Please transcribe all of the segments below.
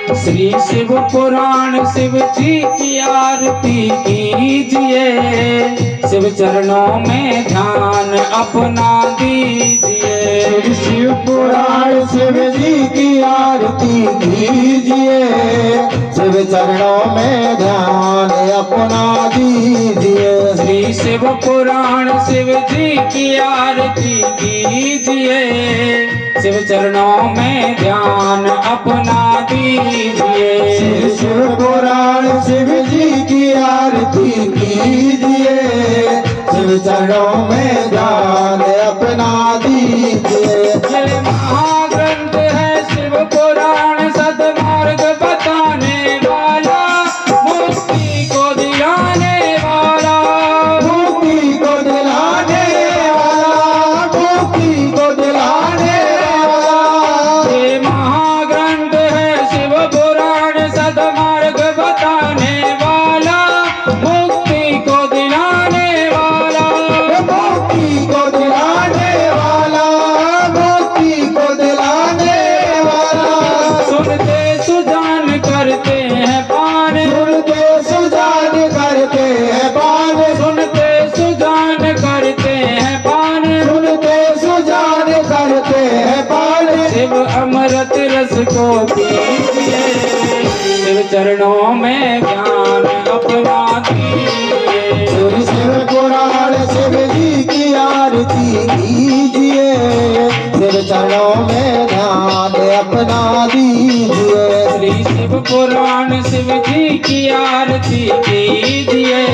श्री शिव पुराण शिव जी की आरती कीजिए, शिव चरणों में ध्यान अपना दीजिए। शिव पुराण शिव जी की आरती कीजिए, शिव चरणों में ध्यान अपना दीजिए। श्री शिव पुराण शिव जी की आरती कीजिए, शिव चरणों में ध्यान अपना दीजिए। शिव पुराण शिव जी की आरती कीजिए, शिव चरणों में ध्यान अपना दीजिए। ये महाग्रंथ है शिव पुराण, सद्मार्ग बताने वाला, मुक्ति को दिलाने वाला, मुक्ति को दिलाने वाला, मुक्ति को दिलाने वाला। ये महाग्रंथ है शिव पुराण, सद्मार्ग बताने वाला, मुक्ति को दिलाने वाला, मुक्ति को दिलाने वाला, मुक्ति को दिलाने वाला। सुनते सुजान करते हैं पान, सुनते सुजान करते हैं पान, सुनते सुजान करते हैं पान, सुनते सुजान करते हैं पान। शिव अमृत रस को पीजिए, शिव चरणों में ज्ञान अपना दीजिए। शिव पुराण शिव जी की आरती कीजिए, शिव चरणों में ध्यान अपना दीजिए। श्री शिव पुराण शिव जी की आरती कीजिए,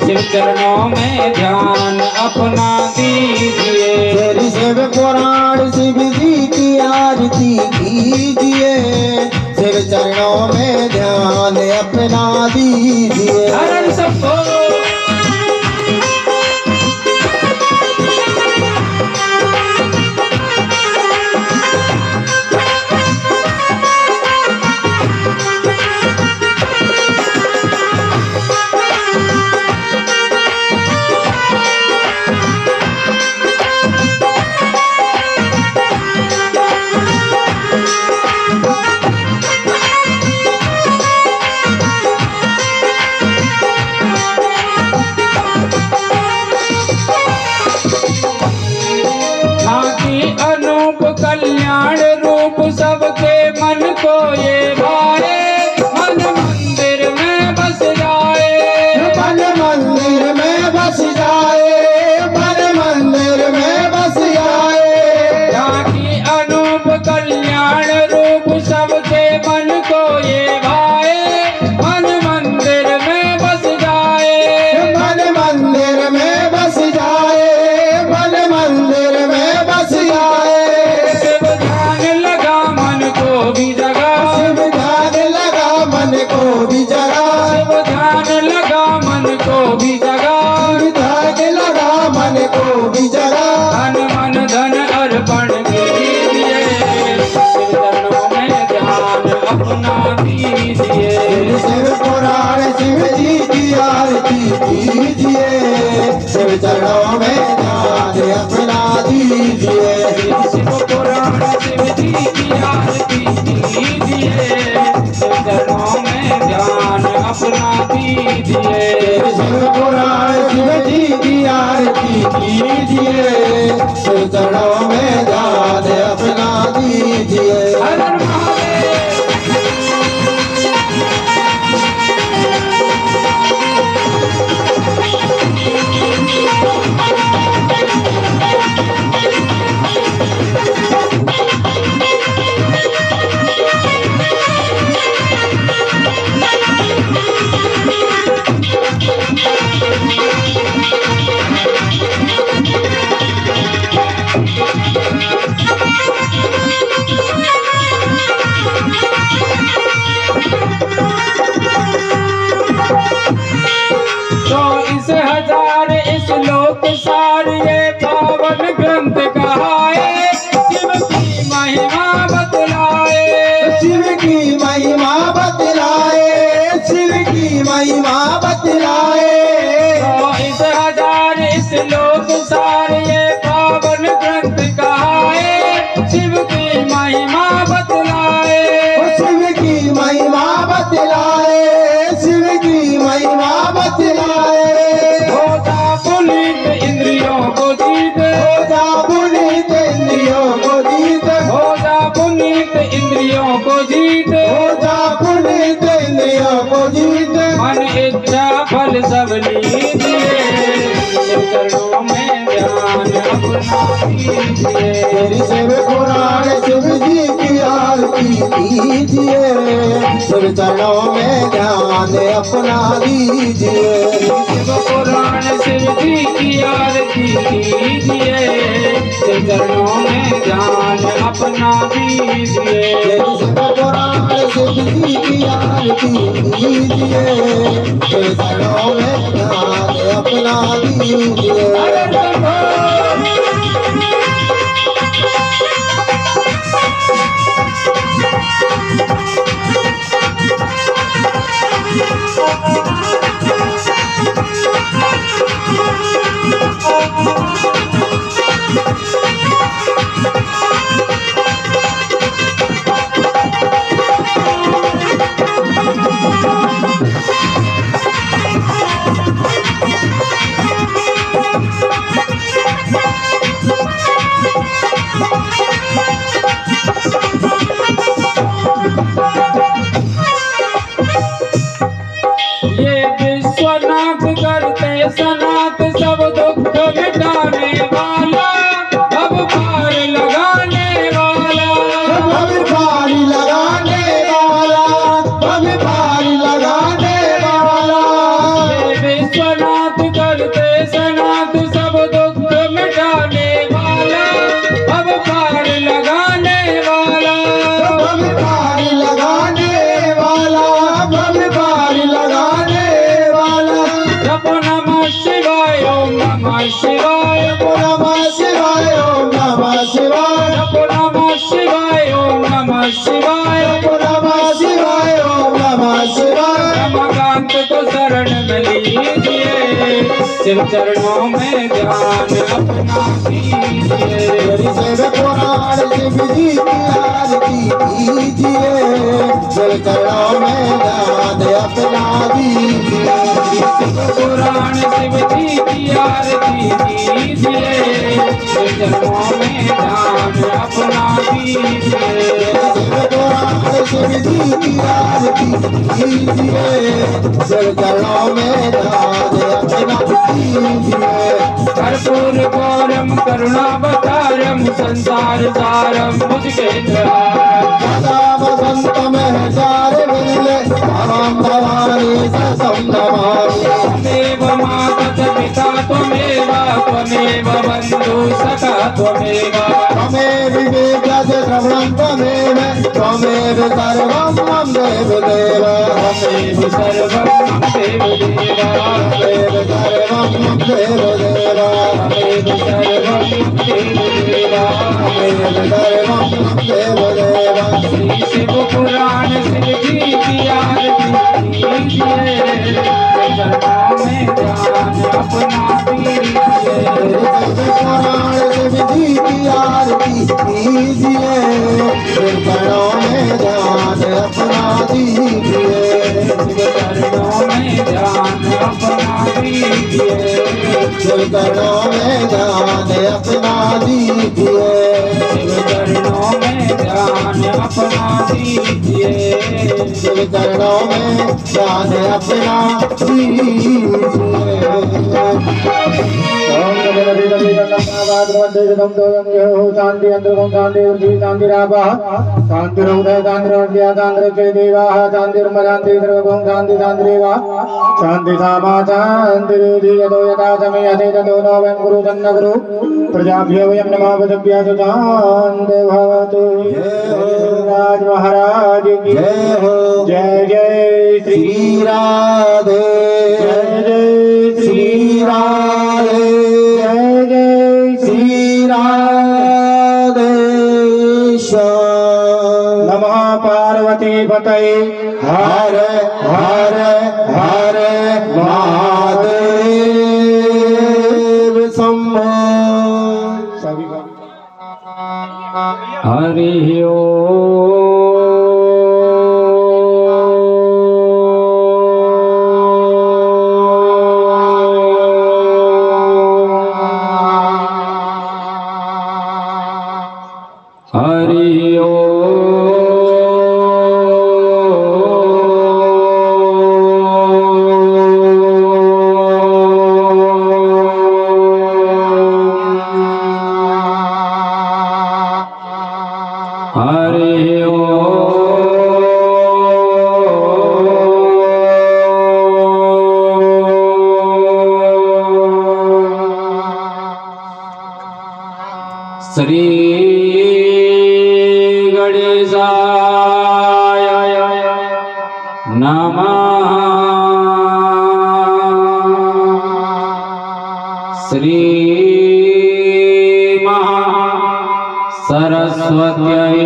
शिव चरणों में ध्यान अपना दीजिए। श्री शिव पुराण शिव जी की आरती कीजिए, शिव चरणों में ध्यान अपना दीजिए। हरण सबको अनूप कल्याण रूप सबके मन को ये भाए, मन मंदिर में बस जाए, मन मंदिर में बस जाए, मन मंदिर में बस जाए। ताकि अनूप कल्याण रूप सबके मन को ये भाए, मन मंदिर में बस जाए, मन मंदिर में बस जाए, मन मंदिर में बस जाए। शिव ध्यान लगा मन को भी जगा, शिव ध्यान लगा मन को भी जगा, शिव ध्यान लगा मन को भी जगा, शिव ध्यान लगा मन को भी जगा। धन मन धन अर्पण कीजिए, शिव चरणों में ध्यान अपना दीजिए। शिव पुराण शिव जी की आरती कीजिए, शिव चरणों में ध्यान अपना दीजिए। शिव पुराण शिव जी की आरती कीजिए, शिव चरणों में ध्यान अपना दीजिए। शिव पुराण शिव जी की आरती कीजिए, शिव चरणों में ध्यान अपना दीजिए। हर हर महादेव। जीत हो जा पुनीत इंद्रियों को जीत मन इच्छा फल सब लीजिए शिव चरणों में ध्यान अपना कीजिए तेरी शिव पुराण शिव जी की आरती कीजिए शिव चरणों में ध्यान अपना दीजिए शिव पुराण शिव जी की आरती कीजिए शिव चरणों में ध्यान अपना दीजिए तेरी शिव पुराण शिव जी की आरती कीजिए शिव चरणों में ध्यान अपना दीजिए ये विश्वनाथ करते सनाथ सब दुख मिटाने वाला अब पार लगाने वाला हम पारी लगाने वाला हम पारी लगाने वाला ये विश्वनाथ करते सनाथ सब दुख मिटाने वाला अब पार लगाने वाला हम पारी लगाने वाला हम पारी लगाने वाला जपो नमः शिवाय ओम नमः शिवाय नमः शिवाय ओम नमः शिवाय जपो नमः शिवाय ओम नमः शिवाय नमः शिवाय ओम नमः शिवाय रमाकांत को शरण में लीजिए शिव चरणों में ध्यान अपना कीजिए तेरी शिव पुराण शिव जी की आरती कीजिए शिव चरणों में ध्यान अपना दीजिए पुराण शिव जी की आरती कीजिए शिव चरणों में ध्यान अपना कीजिए शिव पुराण शिव जी की आरती कीजिए शिव चरणों में ध्यान अपना दीजिए कर्पूर गौरम करुणावतारम संसार सारम भुजगेन्द्रहारम सदा वसंत में चार मिले राम भवानी ससम नमामि त्वमेव माता च पिता त्वमेव त्वमेव बन्धु सखा त्वमेव त्वमेव विवेकज श्रवणं त्वमेव त्वमेव सर्वं मम देव देव त्वमेव सर्वं मम देवदेव त्वमेव सर्वं मम देव देव त्वमेव सर्वं मम देवदेव त्वमेव सर्वं मम देव देव श्री शिव पुराण शिव जी की आरती कीजिए चरणों में ध्यान अपना दीजिए पुराण शिव जी की आरती कीजिए शिव चरणों में ध्यान अपना दीजिए चरणों में ध्यान अपना दीजिए शिव चरणों में ध्यान अपना दीजिए शिव चरणों में ध्यान अपना दीजिए शिव चरणों में ध्यान अपना शांति अंतरम शांति शांति राभा शांति हृदय शांति देवा शांति सर्वभौम शांति शांतिरेवा शांति सामा शांति यतो यथा समय यथे ततो न वयं गुरु तन्न गुरु प्रजाभ्यो वयं नमः पदभ्यः शांति भवतु राज महाराज की जय हो जय जय श्री राधे जय जय श्री राधे जय जय श्री राधे नमः पार्वती पतये हर हर हर महादेव शंभो सभी हरि हरि श्री गणेशाय नमः। श्री सरस्वत्यै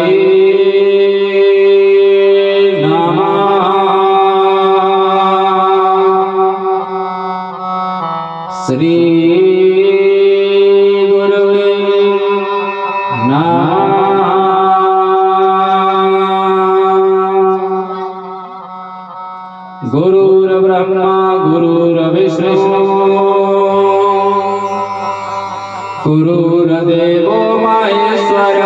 नमः। श्री गुरुवे नमः। गुरुर्ब्रह्मा गुरुर्विष्णु गुरुर्देवो महेश्वर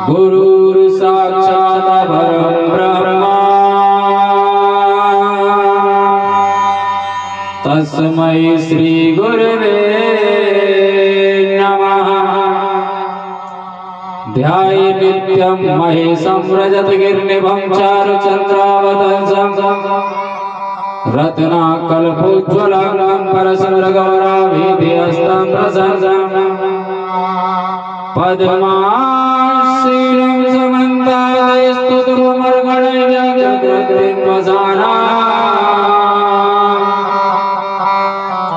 गुरुर्साक्षात् परं ब्रह्म तस्मै श्री गुरवे नमः। ध्याये नित्यं महेशं रजतगिरिनिभं चारुचन्द्रावतंसं रत्नाकल्पोज्ज्वलं परशुरगौराभिधिहस्तं प्रसन्नं पद्माशीलं समन्तास्तुतिमर्गणयज्ञकृतिं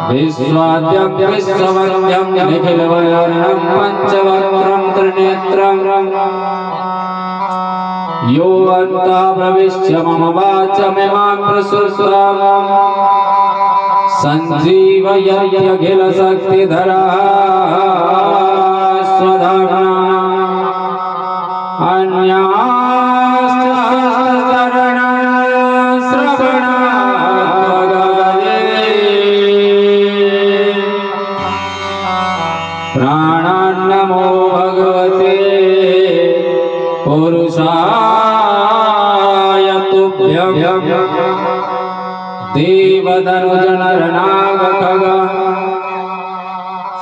विश्वाद्यं विश्ववन्द्यं निखिलवयर्णं पञ्चवक्त्रं त्रिनेत्रं यो अन्तः प्रविश्य मम वाचमिमां प्रसुप्तां सञ्जीवयत्यखिलशक्तिधरः स्वधाम्ना प्राणान्नमो भगवते पुरुषाय तुभ्यं देवदनुजनरनागखग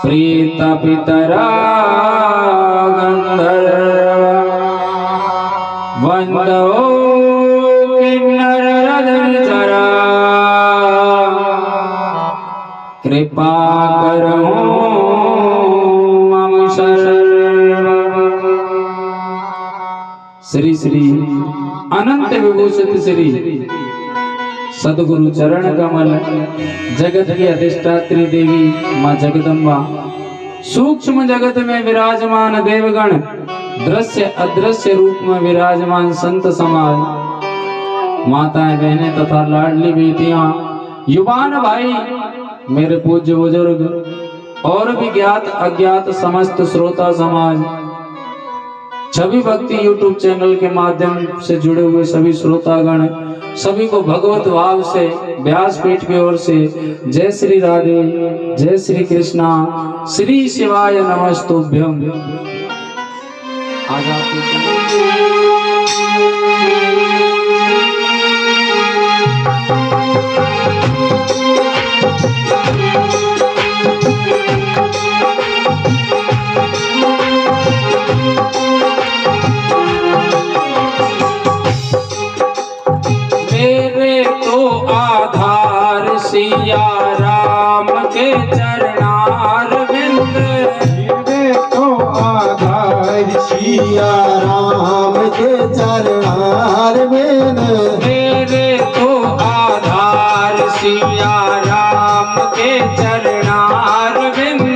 प्रीतपितरा गन्धर्व वन्दो किन्नररजनिचरा कृपा करो मम शरण। श्री श्री अनंत विभूषित श्री सदगुरु चरण कमल जगत की अधिष्ठात्री देवी माँ जगदम्बा सूक्ष्म जगत में विराजमान देवगण दृश्य अदृश्य रूप में विराजमान संत समाज माताएं बहनें तथा लाडली बेटियां युवान भाई मेरे पूज्य बुजुर्ग और भी ज्ञात अज्ञात समस्त श्रोता समाज छवि भक्ति यूट्यूब चैनल के माध्यम से जुड़े हुए सभी श्रोतागण सभी को भगवत भाव से व्यासपीठ की ओर से जय श्री राधे जय श्री कृष्णा श्री शिवाय नमस्तुभ्यं। आज सिया राम के चरणार बिंद तो आधार सिया राम के चरणार बिंद मेरे तो आधार सिया राम के चरणार बिंद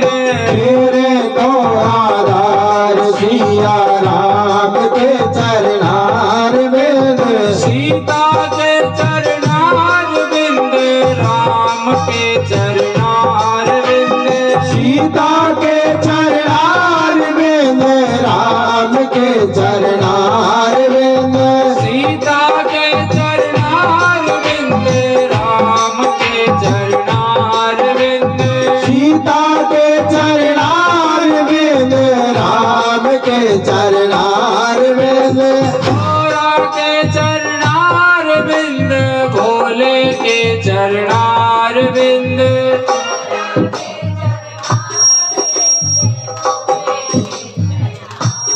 मेरे तो आधार सिया राम के चरणार बिंद सीता के चरणार बिंद राम के चरणार बिंद सीता के चरणार बिंद राम के चरणार बिंद सीता के चरणार बिंद राम के चरणार बिंद सीता के चरणार बिंद राम के चरणार बिंद भोला के चरणार बिंद भोले के चरणार बिंद।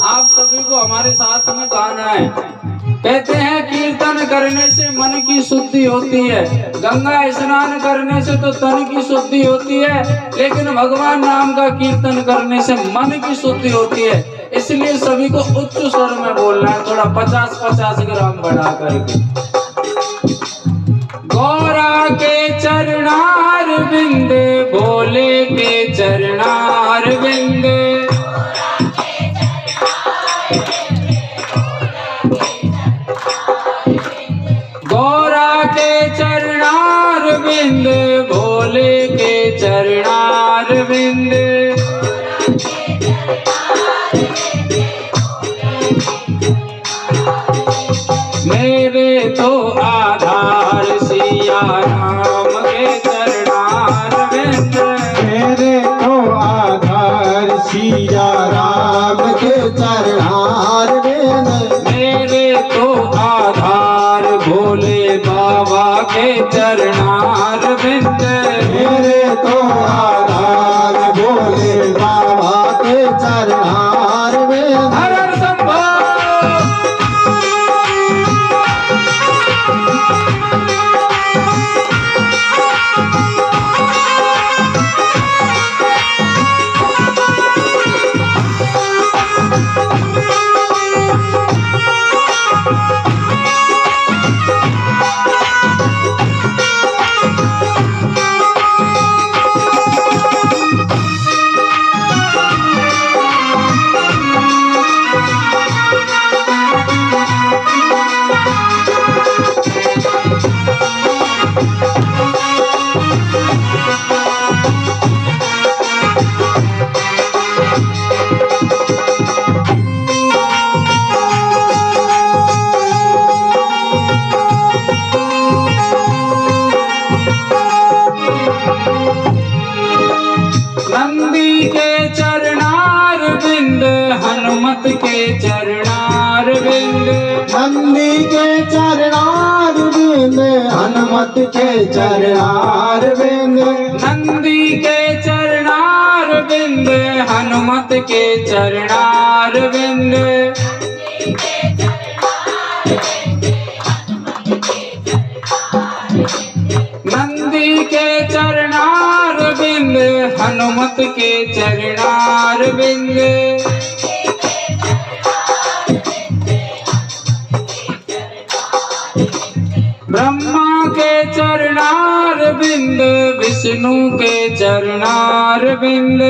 आप सभी को हमारे साथ में गाना है। कहते हैं कीर्तन करने से मन की शुद्धि होती है, गंगा स्नान करने से तो तन की शुद्धि होती है, लेकिन भगवान नाम का कीर्तन करने से मन की शुद्धि होती है। इसलिए सभी को उच्च स्वर में बोलना है, थोड़ा 50-50 ग्राम बढ़ा करके। गौरा के चरणार बिंद, भोले के चरणार बिंद, गौरा के चरणार बिंद, भोले के चरणार बिंद, मेरे तो आधार सिया राम के चरणार बिंद, मेरे तो आधार सिया राम के चरणार बिंद, मेरे तो आधार भोले बाबा के चरणार बिंद, मेरे तो आधार भोले बाबा के चरणार बिंद। हर हर शंभो। नंदी के चरणार बिंद, हनुमत के चरणार बिंद, नंदी के चरणार बिंद, हनुमत के चरणार बिंद, नंदी के चरणार बिंद, हनुमत के चरणार बिंद, नंदी के चरणार बिंद, हनुमत के चरणार बिंद, ब्रह्मा के चरणार बिंद, विष्णु के चरणार बिंद,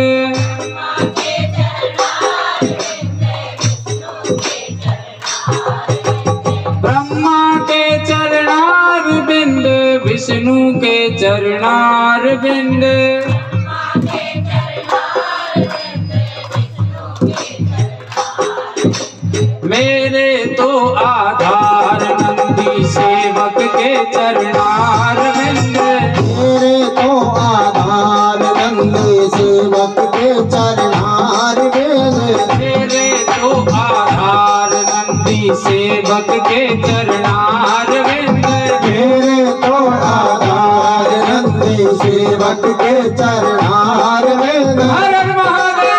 ब्रह्मा के चरणार बिंद, विष्णु के चरणार बिंद, मेरे तो आधार नंदी सेवक के चरणार बिंद, मेरे तो आधार नंदी सेवक के चरणार बिंद, मेरे तो आधार नंदी सेवक के चरणार बिंद, मेरे तो आधार नंदी सेवक के चरणार बिंद। हर हर महादेव।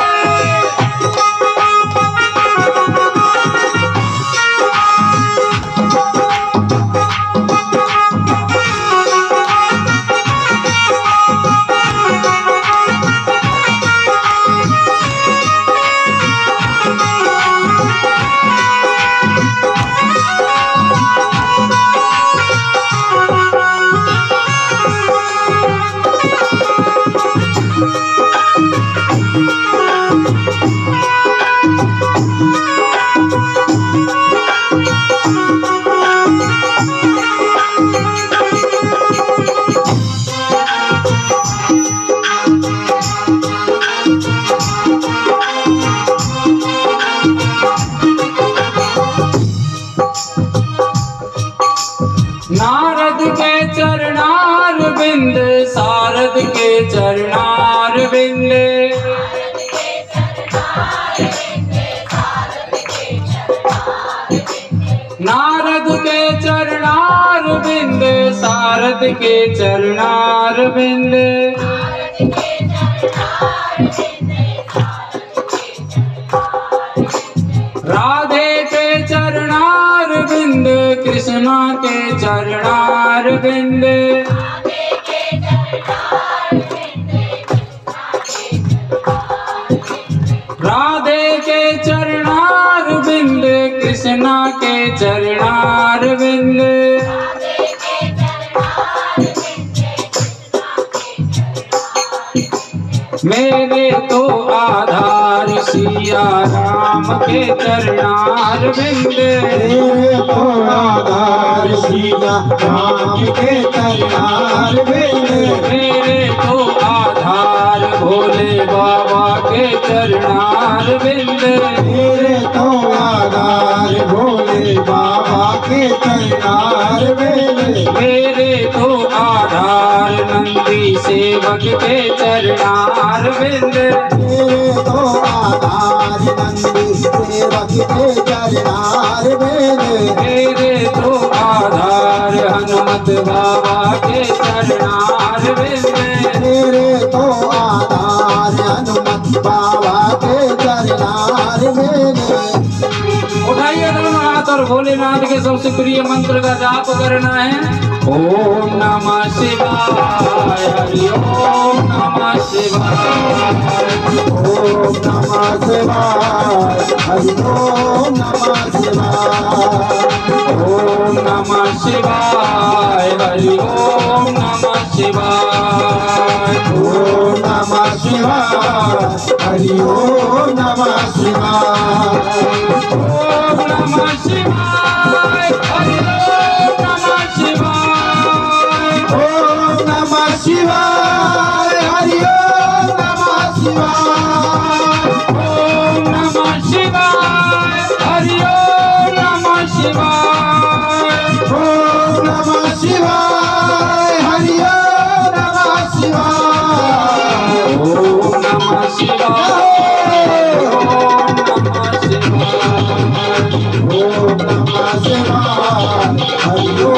नारद के चरणार बिंद, सारद के चरणार बिंद, नारद के चरणार बिंद, सारद के चरणार बिंद, राधे के चरणार बिंद, कृष्णा के चरणार बिंद, राधे के चरणार बिंद, कृष्णा के चरणार बिंद। मेरे तो आधार सिया राम के चरणार बिंद, मेरे तो आधार सिया राम के चरणार बिंद, मेरे तो आधार भोले बाबा के चरणार बिंद, मेरे तो आधार भोले बाबा के चरणार बिंद, मेरे तो आधार नंदी सेवक के चरणार बिंद, मेरे तो आधार नंदी सेवक के चरणार बिंद, मेरे तो आधार हनुमत बाबा के चरणार बिंद। मेरे तो आधार हनुमत बाबा के चरणार बिंद। उठाइए दोनों हाथ और भोलेनाथ के सबसे प्रिय मंत्र का जाप करना है। ओम नमः शिवाय, हरि ओम नमः शिवाय, ओम नमः शिवाय, हरि ओम नमः शिवाय, ओम नमः शिवाय, हरि ओम नमः शिवाय, ओम नमः शिवाय, हरि ओम नमः शिवाय, ओम नमः शिवाय, हरि ओम नमः शिवाय, ओम नमः शिवाय, हरि ओम नमः शिवाय, ओम नमः शिवाय, हरि ओम नमः शिवाय, ओम नमः शिवाय, हरि ओम नमः शिवाय, ओम नमः शिवाय, ओम नमः शिवाय, ओम नमः शिवाय, हरि ओम नमः शिवाय, ओम नमः शिवाय, हरि ओम नमः शिवाय, ओम नमः शिवाय, हरि ओम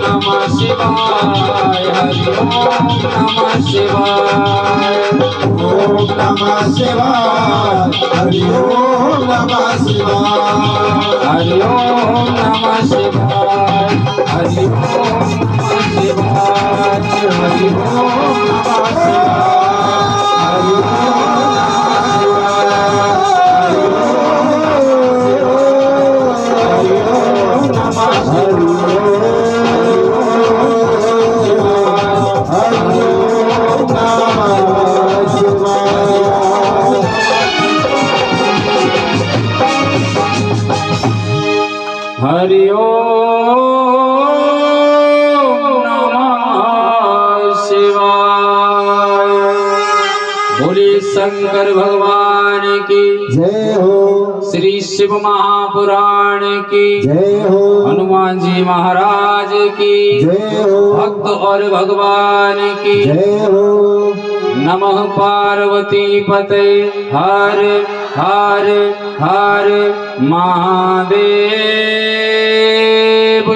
नमः शिवाय, हरि ओम नमः शिवाय, हरि ओम नमः शिवाय, हरि ओम नमः शिवाय, हरि ओम नमः हरि ओम नमः शिवाय। बोले शंकर भगवान की जय हो, श्री शिव महापुराण की जय हो, हनुमान जी महाराज की जय हो, भक्त और भगवान की जय हो। नमः पार्वती पते हर हर हर महादेव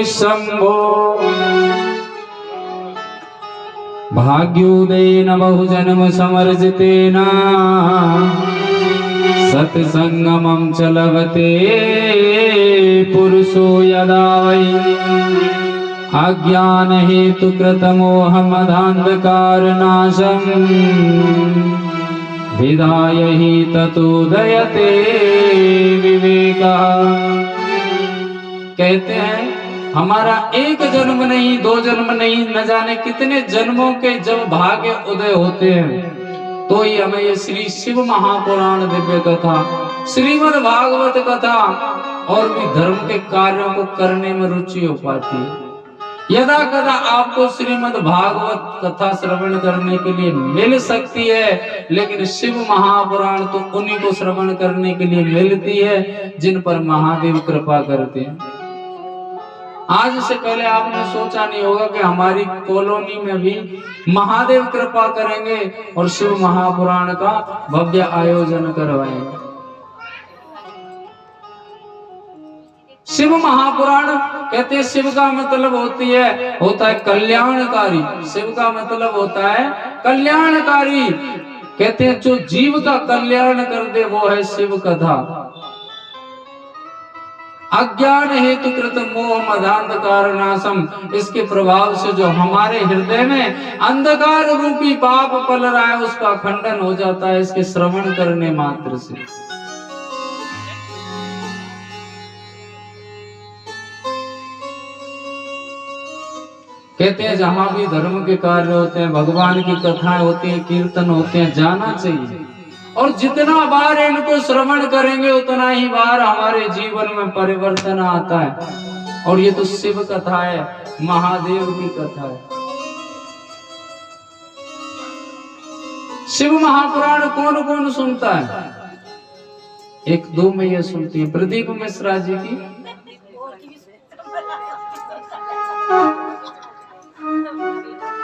शंभो। भाग्योदयेन बहुजन्म समर्जितेन सत्संगमं च लभते पुरुषो यदा वै अज्ञान हेतु कृतमोहमदान्धकारनाशम् विधाय हि ततोदयते विवेकः। कहते हैं हमारा एक जन्म नहीं, दो जन्म नहीं, न जाने कितने जन्मों के जब भाग्य उदय होते हैं तो ही हमें ये श्री शिव महापुराण दिव्य कथा, श्रीमद् भागवत कथा और भी धर्म के कार्यों को करने में रुचि हो पाती है। यदा कदा आपको श्रीमद् भागवत कथा श्रवण करने के लिए मिल सकती है, लेकिन शिव महापुराण तो उन्हीं को श्रवण करने के लिए मिलती है जिन पर महादेव कृपा करते हैं। आज से पहले आपने सोचा नहीं होगा कि हमारी कॉलोनी में भी महादेव कृपा करेंगे और शिव महापुराण का भव्य आयोजन करवाएंगे। शिव महापुराण कहते हैं शिव का मतलब होता है कल्याणकारी। शिव का मतलब होता है कल्याणकारी। कहते हैं जो जीव का कल्याण कर दे वो है शिव कथा। अज्ञान हेतु कृत मोह मदांधकार नाशम, इसके प्रभाव से जो हमारे हृदय में अंधकार रूपी पाप पल रहा है उसका खंडन हो जाता है इसके श्रवण करने मात्र से। कहते हैं जहां भी धर्म के कार्य होते हैं, भगवान की कथाएं होती हैं, कीर्तन होते हैं, जाना चाहिए। और जितना बार इनको श्रवण करेंगे उतना ही बार हमारे जीवन में परिवर्तन आता है। और ये तो शिव कथा है, महादेव की कथा है। शिव महापुराण कौन कौन सुनता है? एक दो में ये सुनती है, प्रदीप मिश्रा जी की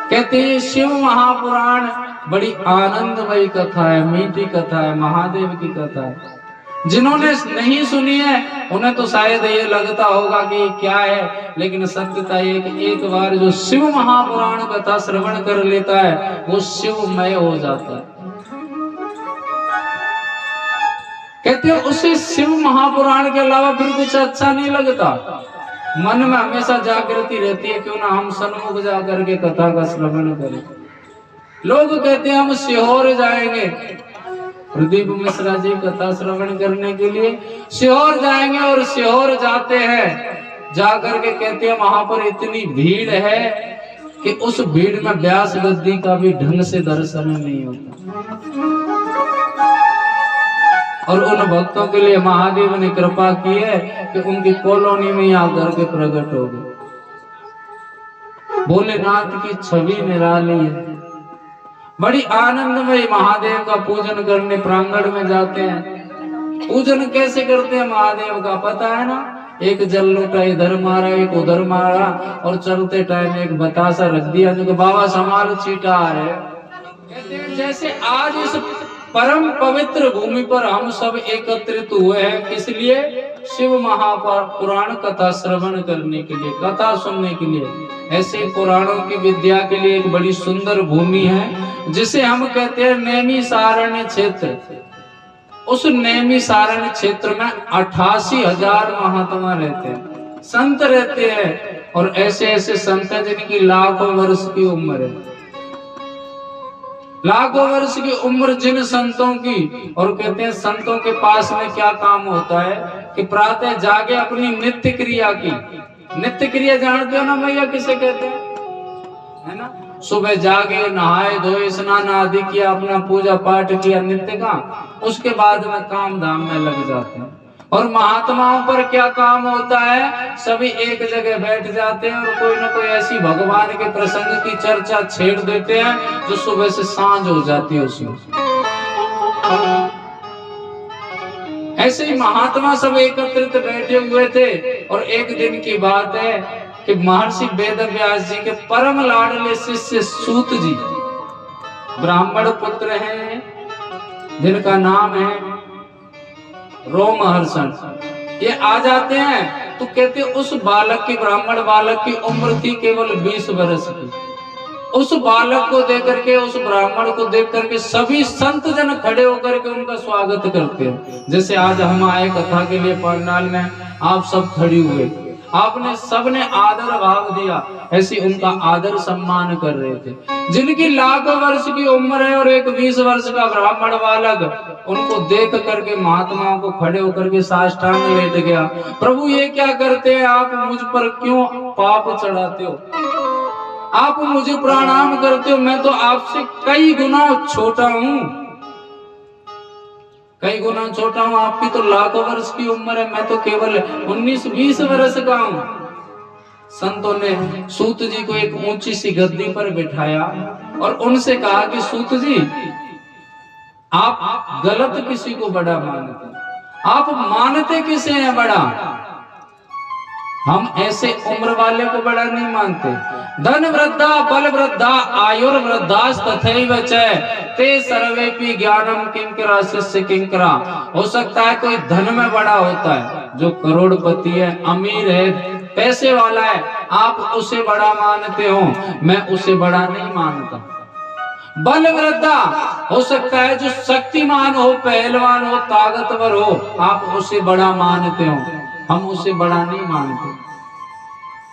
कहते हैं शिव महापुराण बड़ी आनंदमयी कथा है, मीठी कथा है, महादेव की कथा है। जिन्होंने नहीं सुनी है उन्हें तो शायद ये लगता होगा कि ये क्या है, लेकिन सत्यता ये कि एक बार जो शिव महापुराण कथा श्रवण कर लेता है वो शिवमय हो जाता है। कहते हैं उसे शिव महापुराण के अलावा फिर कुछ अच्छा नहीं लगता। मन में हमेशा जागृति रहती है, क्यों ना हम सन्मुख जाकर के कथा का श्रवण करें। लोग कहते हैं हम सीहोर जाएंगे, प्रदीप मिश्रा जी कथा श्रवण करने के लिए सीहोर जाएंगे, और सीहोर जाते हैं, जाकर के कहते हैं वहां पर इतनी भीड़ है कि उस भीड़ में व्यास गद्दी का भी ढंग से दर्शन नहीं होता। और उन भक्तों के लिए महादेव ने कृपा की है कि उनकी कॉलोनी में आकर के प्रकट हो गए। भोलेनाथ की छवि निराली है, बड़ी आनंदमय। महादेव का पूजन करने प्रांगण में जाते हैं। पूजन कैसे करते हैं महादेव का पता है ना? एक जल लोटा इधर मारा, एक उधर मारा, और चलते टाइम एक बतासा रख दिया जो कि बाबा समाल चीटा है। कहते हैं जैसे आज इस परम पवित्र भूमि पर हम सब एकत्रित हुए हैं, किस लिए? शिव महापुराण कथा श्रवण करने के लिए, कथा सुनने के लिए। ऐसे पुराणों की विद्या के लिए एक बड़ी सुंदर भूमि है जिसे हम कहते हैं नैमिषारण्य क्षेत्र। उस नैमिषारण्य क्षेत्र में 88,000 महात्मा रहते हैं, संत रहते हैं। और ऐसे ऐसे संत हैं जिनकी लाखों वर्ष की उम्र है, लाखों वर्ष की उम्र जिन संतों की। और कहते हैं संतों के पास में क्या काम होता है कि प्रातः जागे अपनी नित्य क्रिया की। नित्य क्रिया जानते हो ना भैया किसे कहते हैं, है ना? सुबह जागे, नहाए धोए, स्नान आदि किया, अपना पूजा पाठ किया नित्य का, उसके बाद में काम धाम में लग जाते हैं। और महात्माओं पर क्या काम होता है? सभी एक जगह बैठ जाते हैं और कोई ना कोई ऐसी भगवान के प्रसंग की चर्चा छेड़ देते हैं जो सुबह से सांझ हो जाती है उसमें। ऐसे ही महात्मा सब एकत्रित बैठे हुए थे। और एक दिन की बात है कि महर्षि वेदव्यास जी के परम लाडले शिष्य सूत जी, ब्राह्मण पुत्र हैं जिनका नाम है रोमहर्षण, ये आ जाते हैं। तो कहते उस बालक की, ब्राह्मण बालक की उम्र थी केवल 20 वर्ष की। उस बालक को देख करके, उस ब्राह्मण को देख करके सभी संत जन खड़े होकर के उनका स्वागत करते हैं। जैसे आज हम आए कथा के लिए पंडाल में, आप सब खड़ी हुए, आपने सबने आदर भाव दिया, ऐसी उनका आदर सम्मान कर रहे थे। जिनकी लाखों वर्ष की उम्र है और एक 20 वर्ष का ब्राह्मण बालक, उनको देख करके महात्माओं को खड़े होकर के साष्टांग लेट गया। प्रभु ये क्या करते हैं आप? मुझ पर क्यों पाप चढ़ाते हो? आप मुझे प्रणाम करते हो, मैं तो आपसे कई गुना छोटा हूँ, कई गुना छोटा हूँ। आपकी तो लाखों वर्ष की उम्र है, मैं तो केवल 19-20 वर्ष का हूँ। संतों ने सूत जी को एक ऊंची सी गद्दी पर बिठाया और उनसे कहा कि सूत जी, आप गलत किसी को बड़ा मानते, आप मानते किसे हैं बड़ा? हम ऐसे उम्र वाले को बड़ा नहीं मानते। धन वृद्धा बल वृद्धा आयुर वृद्धास तथैव च ते सर्वेपि ज्ञानम किंकरा शिष्य किंकरा। हो सकता है कोई धन में बड़ा होता है, जो करोड़पति है, अमीर है, पैसे वाला है, आप उसे बड़ा मानते हो, मैं उसे बड़ा नहीं मानता। बल वृद्धा हो सकता है जो शक्तिमान हो, पहलवान हो, ताकतवर हो, आप उसे बड़ा मानते हो। हम उसे बड़ा नहीं मानते।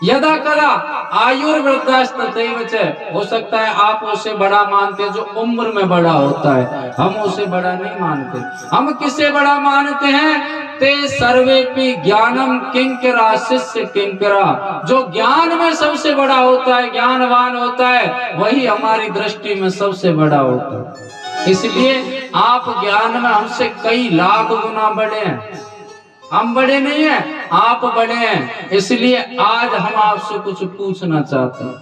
यदा कदा आयुर्वृद्धास्तथैव च, हो सकता है आप उसे बड़ा मानते जो उम्र में बड़ा होता है, हम उसे बड़ा नहीं मानते। हम किसे बड़ा मानते हैं? ते सर्वेपि ज्ञानम किंकरा शिष्य किंकरा, जो ज्ञान में सबसे बड़ा होता है, ज्ञानवान होता है, वही हमारी दृष्टि में सबसे बड़ा होता है। इसलिए आप ज्ञान में हमसे कई लाख गुना बड़े हैं, हम बड़े नहीं हैं, आप बड़े हैं। इसलिए आज हम आपसे कुछ पूछना चाहते हैं।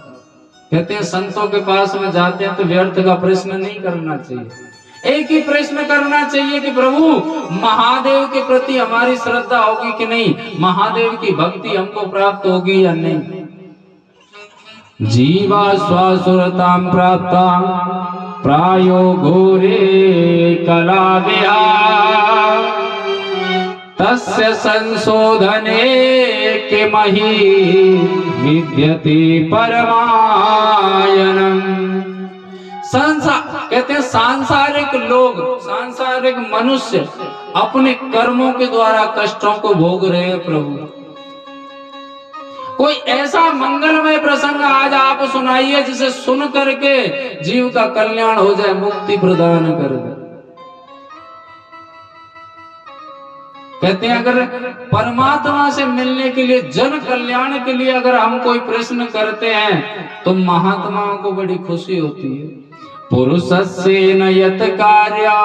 कहते हैं संतों के पास में जाते हैं तो व्यर्थ का प्रश्न नहीं करना चाहिए, एक ही प्रश्न करना चाहिए कि प्रभु महादेव के प्रति हमारी श्रद्धा होगी कि नहीं, महादेव की भक्ति हमको प्राप्त होगी या नहीं। जीवा स्वासुरतां प्राप्ता प्रायो घोरे कलादेहा, तस्य संशोधने किमहि विद्यते परमायनम्। कहते हैं सांसारिक लोग, सांसारिक मनुष्य अपने कर्मों के द्वारा कष्टों को भोग रहे हैं। प्रभु कोई ऐसा मंगलमय प्रसंग आज आप सुनाइए जिसे सुन करके जीव का कल्याण हो जाए, मुक्ति प्रदान कर दे। कहते हैं अगर परमात्मा से मिलने के लिए, जन कल्याण के लिए अगर हम कोई प्रश्न करते हैं तो महात्माओं को बड़ी खुशी होती है। पुरुषस्य नयत कार्या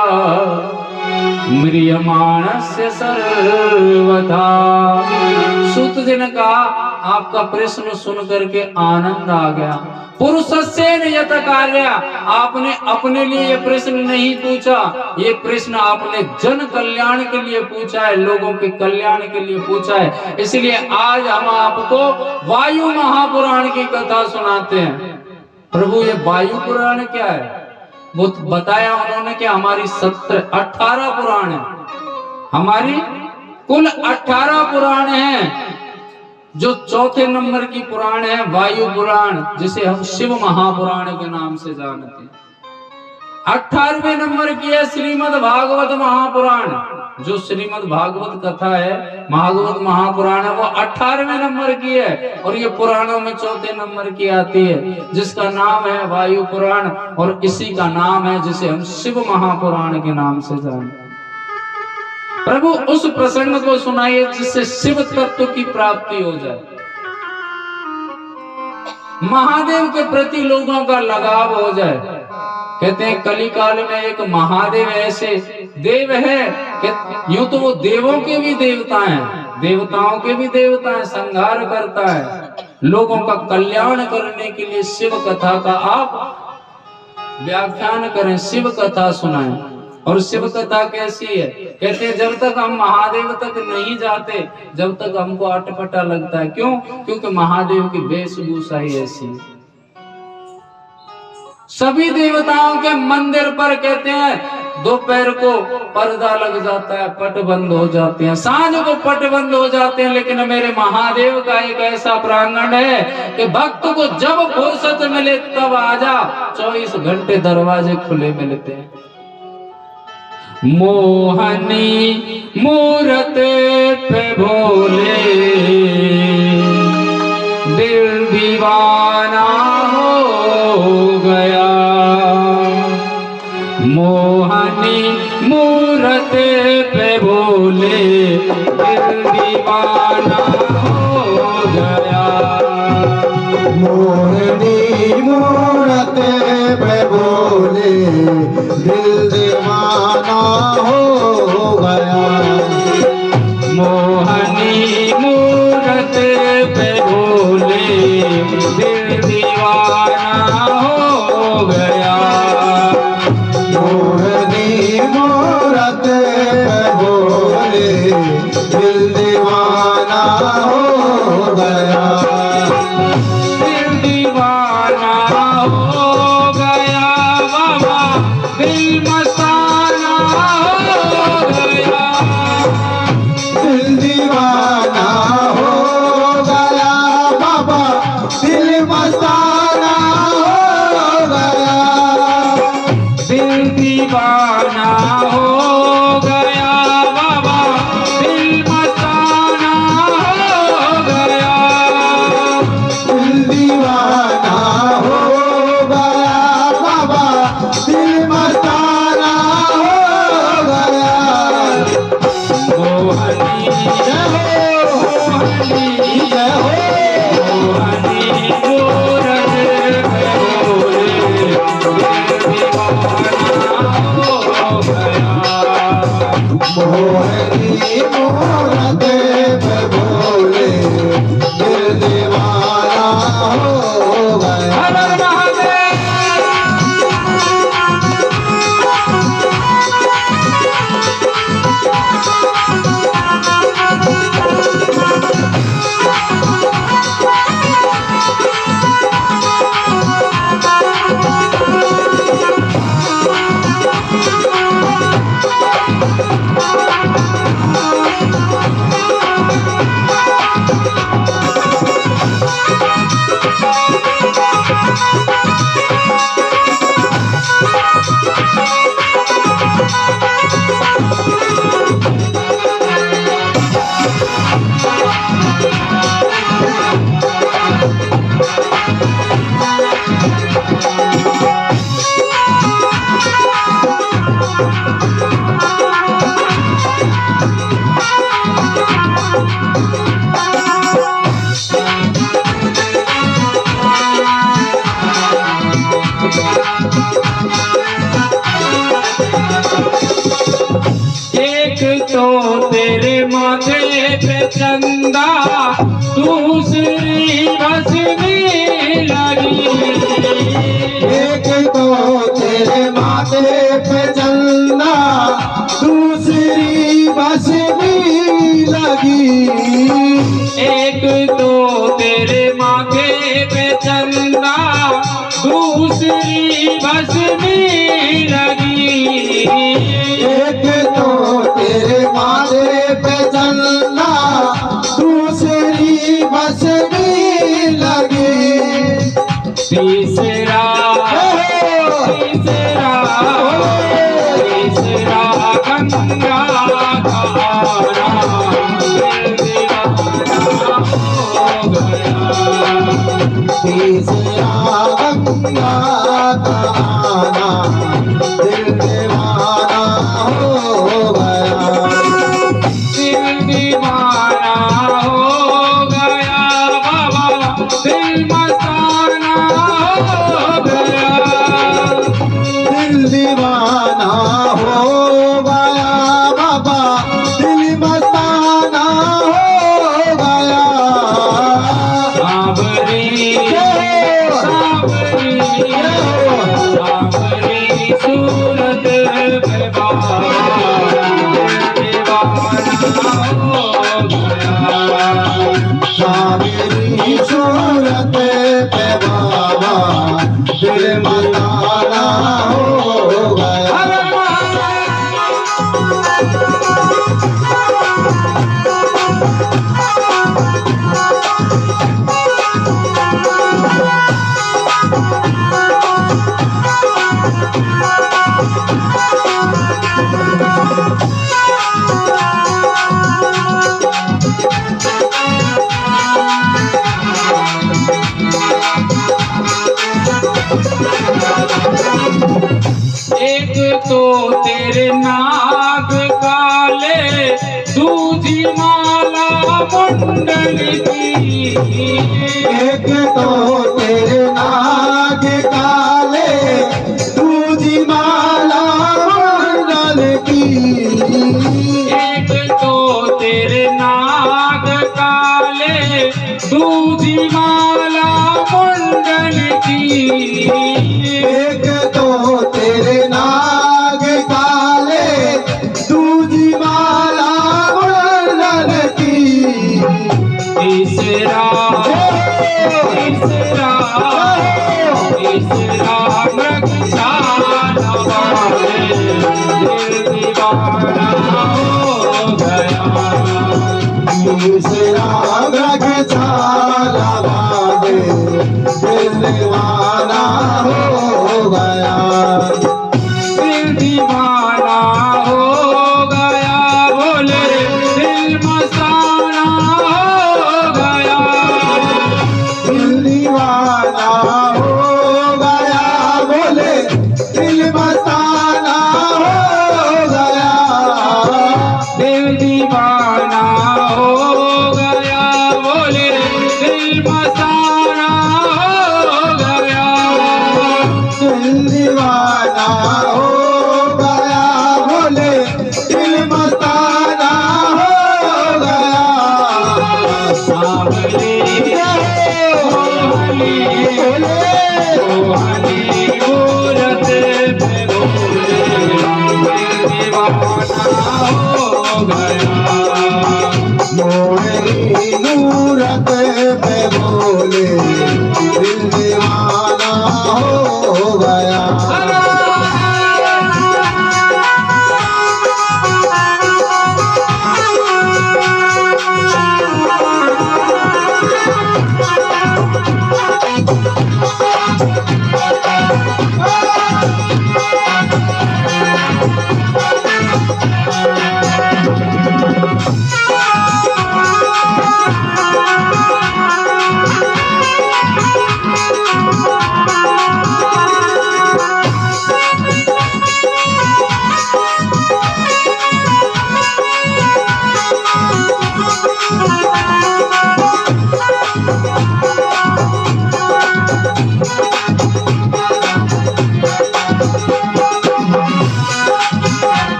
म्रियमाणस्य सर्वथा। सूत जी ने कहा आपका प्रश्न सुन करके आनंद आ गया। पुरुषस्य नयत कार्या, आपने अपने लिए ये प्रश्न नहीं पूछा, ये प्रश्न आपने जन कल्याण के लिए पूछा है, लोगों के कल्याण के लिए पूछा है। इसलिए आज हम आपको वायु महापुराण की कथा सुनाते हैं। प्रभु ये वायु पुराण क्या है? वो बताया उन्होंने कि हमारी 18 पुराण है, हमारी कुल 18 पुराण हैं। जो चौथे नंबर की पुराण है वायु पुराण, जिसे हम शिव महापुराण के नाम से जानते हैं। 18वें नंबर की है श्रीमद् भागवत महापुराण, जो श्रीमद् भागवत कथा है, भागवत महापुराण है, वो 18वें नंबर की है। और ये पुराणों में चौथे नंबर की आती है, जिसका नाम है वायु पुराण, और इसी का नाम है जिसे हम शिव महापुराण के नाम से जानते हैं। प्रभु उस प्रसंग को सुनाइए जिससे शिव तत्व की प्राप्ति हो जाए, महादेव के प्रति लोगों का लगाव हो जाए। कहते हैं कलिकाल में एक महादेव ऐसे देव है कि यूं तो वो देवों के भी देवता हैं, देवताओं के भी देवता हैं, संहार करता है। लोगों का कल्याण करने के लिए शिव कथा का आप व्याख्यान करें, शिव कथा सुनाएं। और शिव कथा कैसी है? कहते हैं जब तक हम महादेव तक नहीं जाते, जब तक हमको अटपटा लगता है। क्यों? क्योंकि महादेव की वेशभूषा ही ऐसी है। सभी देवताओं के मंदिर पर कहते हैं दोपहर को पर्दा लग जाता है, पट बंद हो जाते हैं, सांझ को पट बंद हो जाते हैं। लेकिन मेरे महादेव का एक ऐसा प्रांगण है कि भक्त को जब फुर्सत मिले तब आजा, 24 घंटे दरवाजे खुले मिलते हैं। मोहनी मूरत पे भोले दिल दीवाना हो गया, मोहनी मूरत पे भोले दिल दीवाना हो गया, मोहनी मूरत पे भोले दिल दीवाना हो गया, मोहनी मूरत पे भोले दिल दीवाना हो गया, मोहनी मूरत पे भोले दिल दीवाना हो गया, दिल दीवाना हो गया बाबा, दिल मस्ताना हो गया, दिल दीवाना हो गया बाबा, दिल मस्ताना हो गया, दिल दीवाना हो गया बाबा, दिल मस्ताना तो तेरे माथे पे चंदा दूसरी बसने लगी। एक तो तेरे माथे पे चंदा दूसरी बसने लगी। एक तो तेरे माथे पे चंदा दूसरी बसने लगी। एक तो तेरे माथे पे चंदा दूसरी बसने लगी। तीसरा गंगा का तीसरा गंगा का आना दिल दीवाना हो गया। दिल दीवाना हो गया बाबा, दिल मस्ताना हो गया। दिल दीवाना हो गया बाबा, दिल मस्ताना हो गया। सावरी सूरत पे बाबा दीवाना हो गया। सावरी सूरत पे बाबा दिल मस्ताना हो गया। एक तो तेरे नाग काले, दूजी माला मुंडन की। एक तो तेरे नाग काले, दूजी माला मंडल की। एक तो तेरे नाग काले, दूजी माला मुंडन की। एक तो तेरे नाग काले, दूजी माला मंडल की। तीसरा मृगशाला वाले दिल दीवाना हो गया। तीसरा मृगशाला वाले दिल दीवाना हो गया। दिल दीवाना हो गया, बोले दिल मस्ताना हो गया। दिल दीवाना हो गया, बोले दिल मस्ताना हो गया। दिल दीवाना मोरी मूरत पे बोले दिल दीवाना हो गया।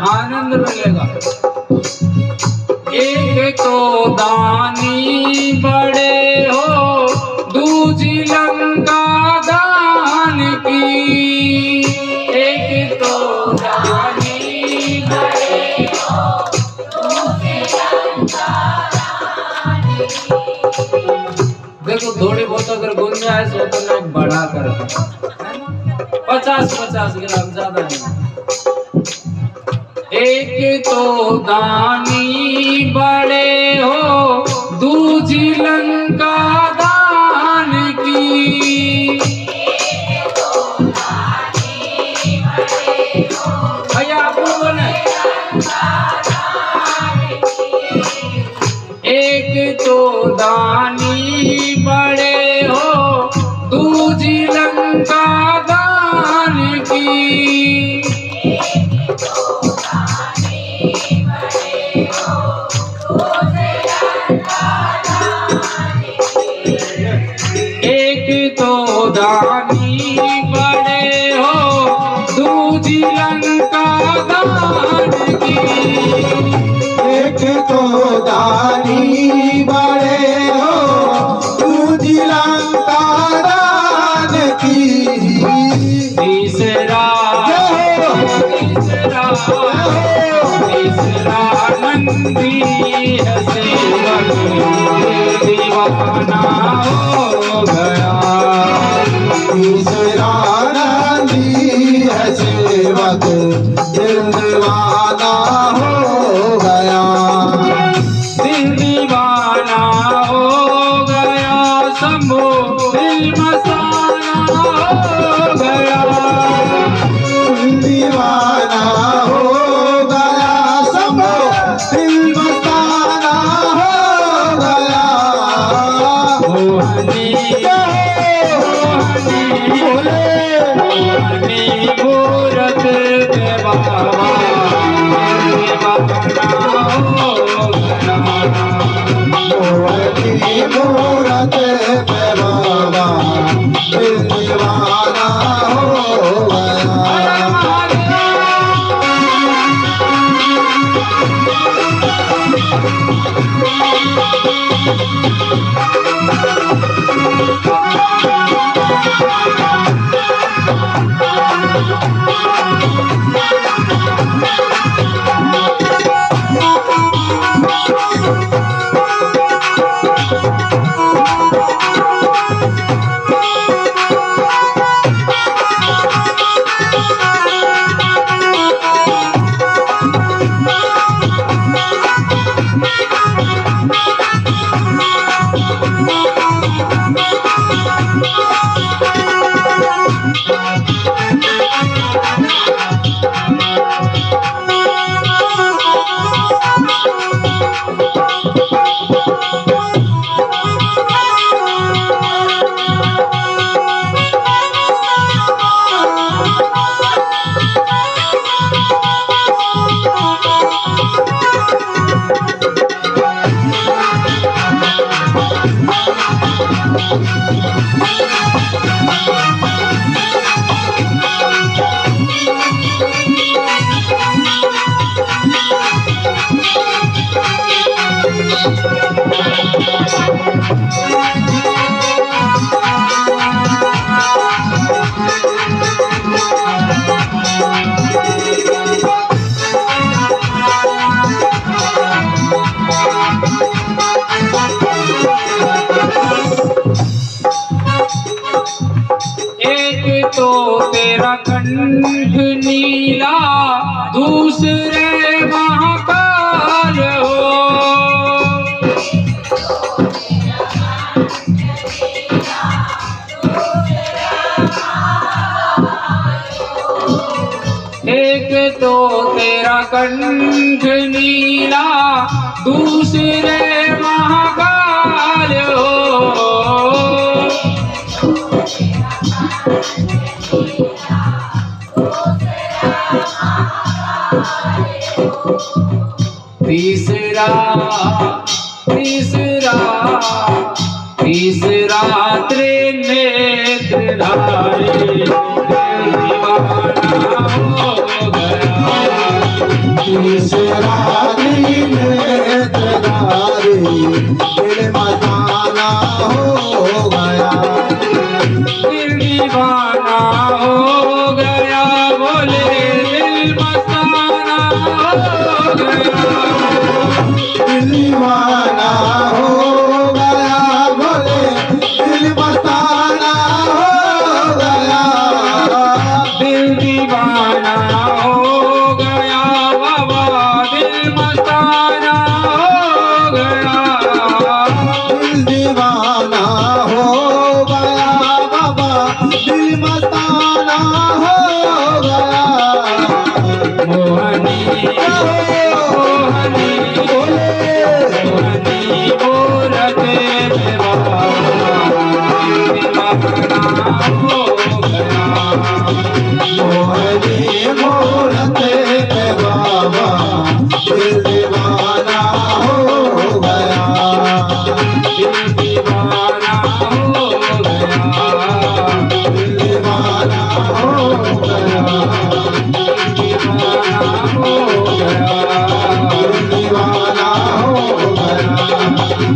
आनंद मिलेगा। एक तो दानी बड़े हो, दूजी लंका दान की। एक तो दानी बड़े हो, दूजी लंका दान की। देखो थोड़ी बहुत अगर गुंजाइश हो तो मैं बढ़ा कर 50-50 ग्राम, ज्यादा नहीं। एक तो दानी बड़े हो, दूजी लंका दान की। एक तो दानी बड़े हो, भैया आप बोले। एक तो दानी बड़े हो, दूजी लंका दान की। एक तो दानी बड़े हो, दूजी लंका दान की। एक तो दानी बड़े हो, दूजी लंका दान की। तीसरा नंदी है सेवक, दीवाना हो गया। तीसरा नंदी है सेवक, दिल दीवाना हो गया। दिल दीवाना हो गया, शंभो दिल मस्ताना हो गया। दिल दीवाना हो गया, शंभो दिल मस्ताना हो गया। मोहनी मूरत पे बाबा दीवाना हो गया। मोहनी मूरत पे बाबा दिल दीवाना हो गया। कंठ नीला दूसरे महाकाल हो। एक तो तेरा कंठ नीला दूसरे महाकाल हो। तीसरा तीसरा तीसरा त्रिनेत्रधारी दीवाना हो गया। तीसरा त्रिनेत्रधारी दिल मस्ताना हो गया। दिल दीवाना हो गया, बोले दिल मस्ताना हो गया। दिल दीवाना हो गया, बोले दिल मस्ताना हो गया। दिल दीवाना हो गया बाबा, दिल मस्ताना हो गया। दिल दीवाना हो गया बाबा, दिल मस्ताना हो गया। मोहनी मोहनी मोहनी मूरते में बाबा दीवाना हो गया। मोहनी मूरते में बाबा दिल दीवाना हो गया। दिल दीवाना हो गया। दिल दीवाना हो गया। दीवाना हो गया।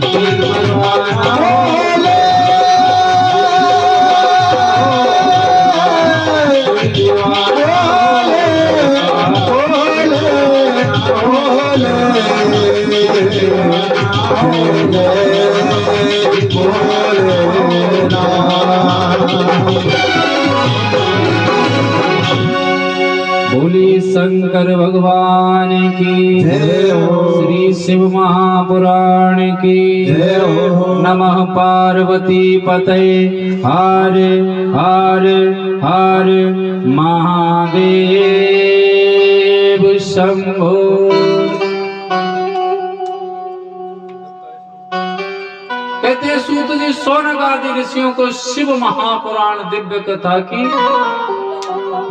दिल दीवाना हो गया। दिल दीवाना हो बोली शंकर भगवान की जय हो। श्री शिव महापुराण की जय हो। नमः पार्वती पतये हर हर हर महादेव शंभो। कहते हैं सूत जी शौनक आदि ऋषियों को शिव महापुराण दिव्य कथा की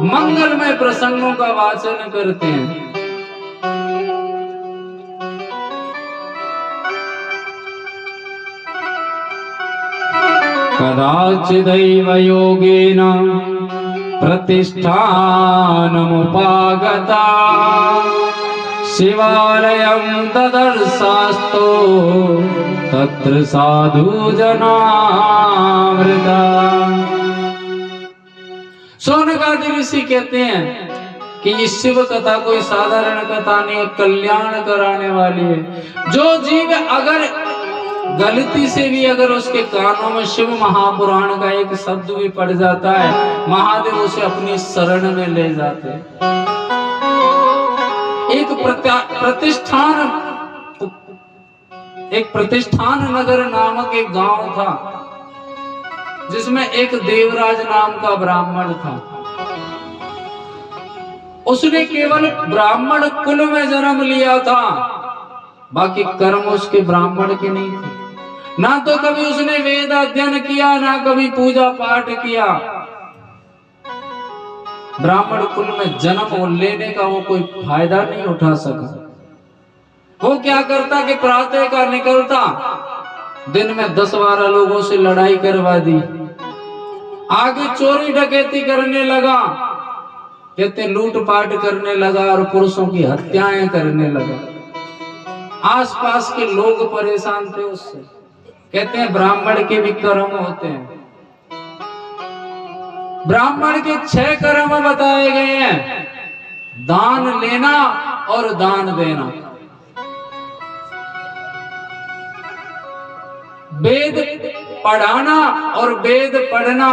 मंगलमय प्रसंगों का वाचन करते हैं। कदाचिदैव योगेन प्रतिष्ठानमुपागता शिवालयं ददर्शास्तो तत्र साधु जनामृता। शौनक आदि ऋषि कहते हैं कि ये शिव कथा कोई साधारण कथा नहीं, कल्याण कराने वाली है। जो जीव अगर गलती से भी अगर उसके कानों में शिव महापुराण का एक शब्द भी पड़ जाता है, महादेव उसे अपनी शरण में ले जाते हैं। एक प्रतिष्ठान नगर नामक एक गांव था, जिसमें एक देवराज नाम का ब्राह्मण था। उसने केवल ब्राह्मण कुल में जन्म लिया था, बाकी कर्म उसके ब्राह्मण के नहीं थे। ना तो कभी उसने वेद अध्ययन किया, ना कभी पूजा पाठ किया। ब्राह्मण कुल में जन्म लेने का वो कोई फायदा नहीं उठा सका। वो क्या करता कि प्रातः का निकलता, दिन में 10-12 लोगों से लड़ाई करवा दी, आगे चोरी डकैती करने लगा, कहते लूटपाट करने लगा और पुरुषों की हत्याएं करने लगा। आसपास के लोग परेशान थे उससे। कहते हैं ब्राह्मण के भी कर्म होते हैं। ब्राह्मण के 6 कर्म बताए गए हैं, दान लेना और दान देना, वेद पढ़ाना और वेद पढ़ना,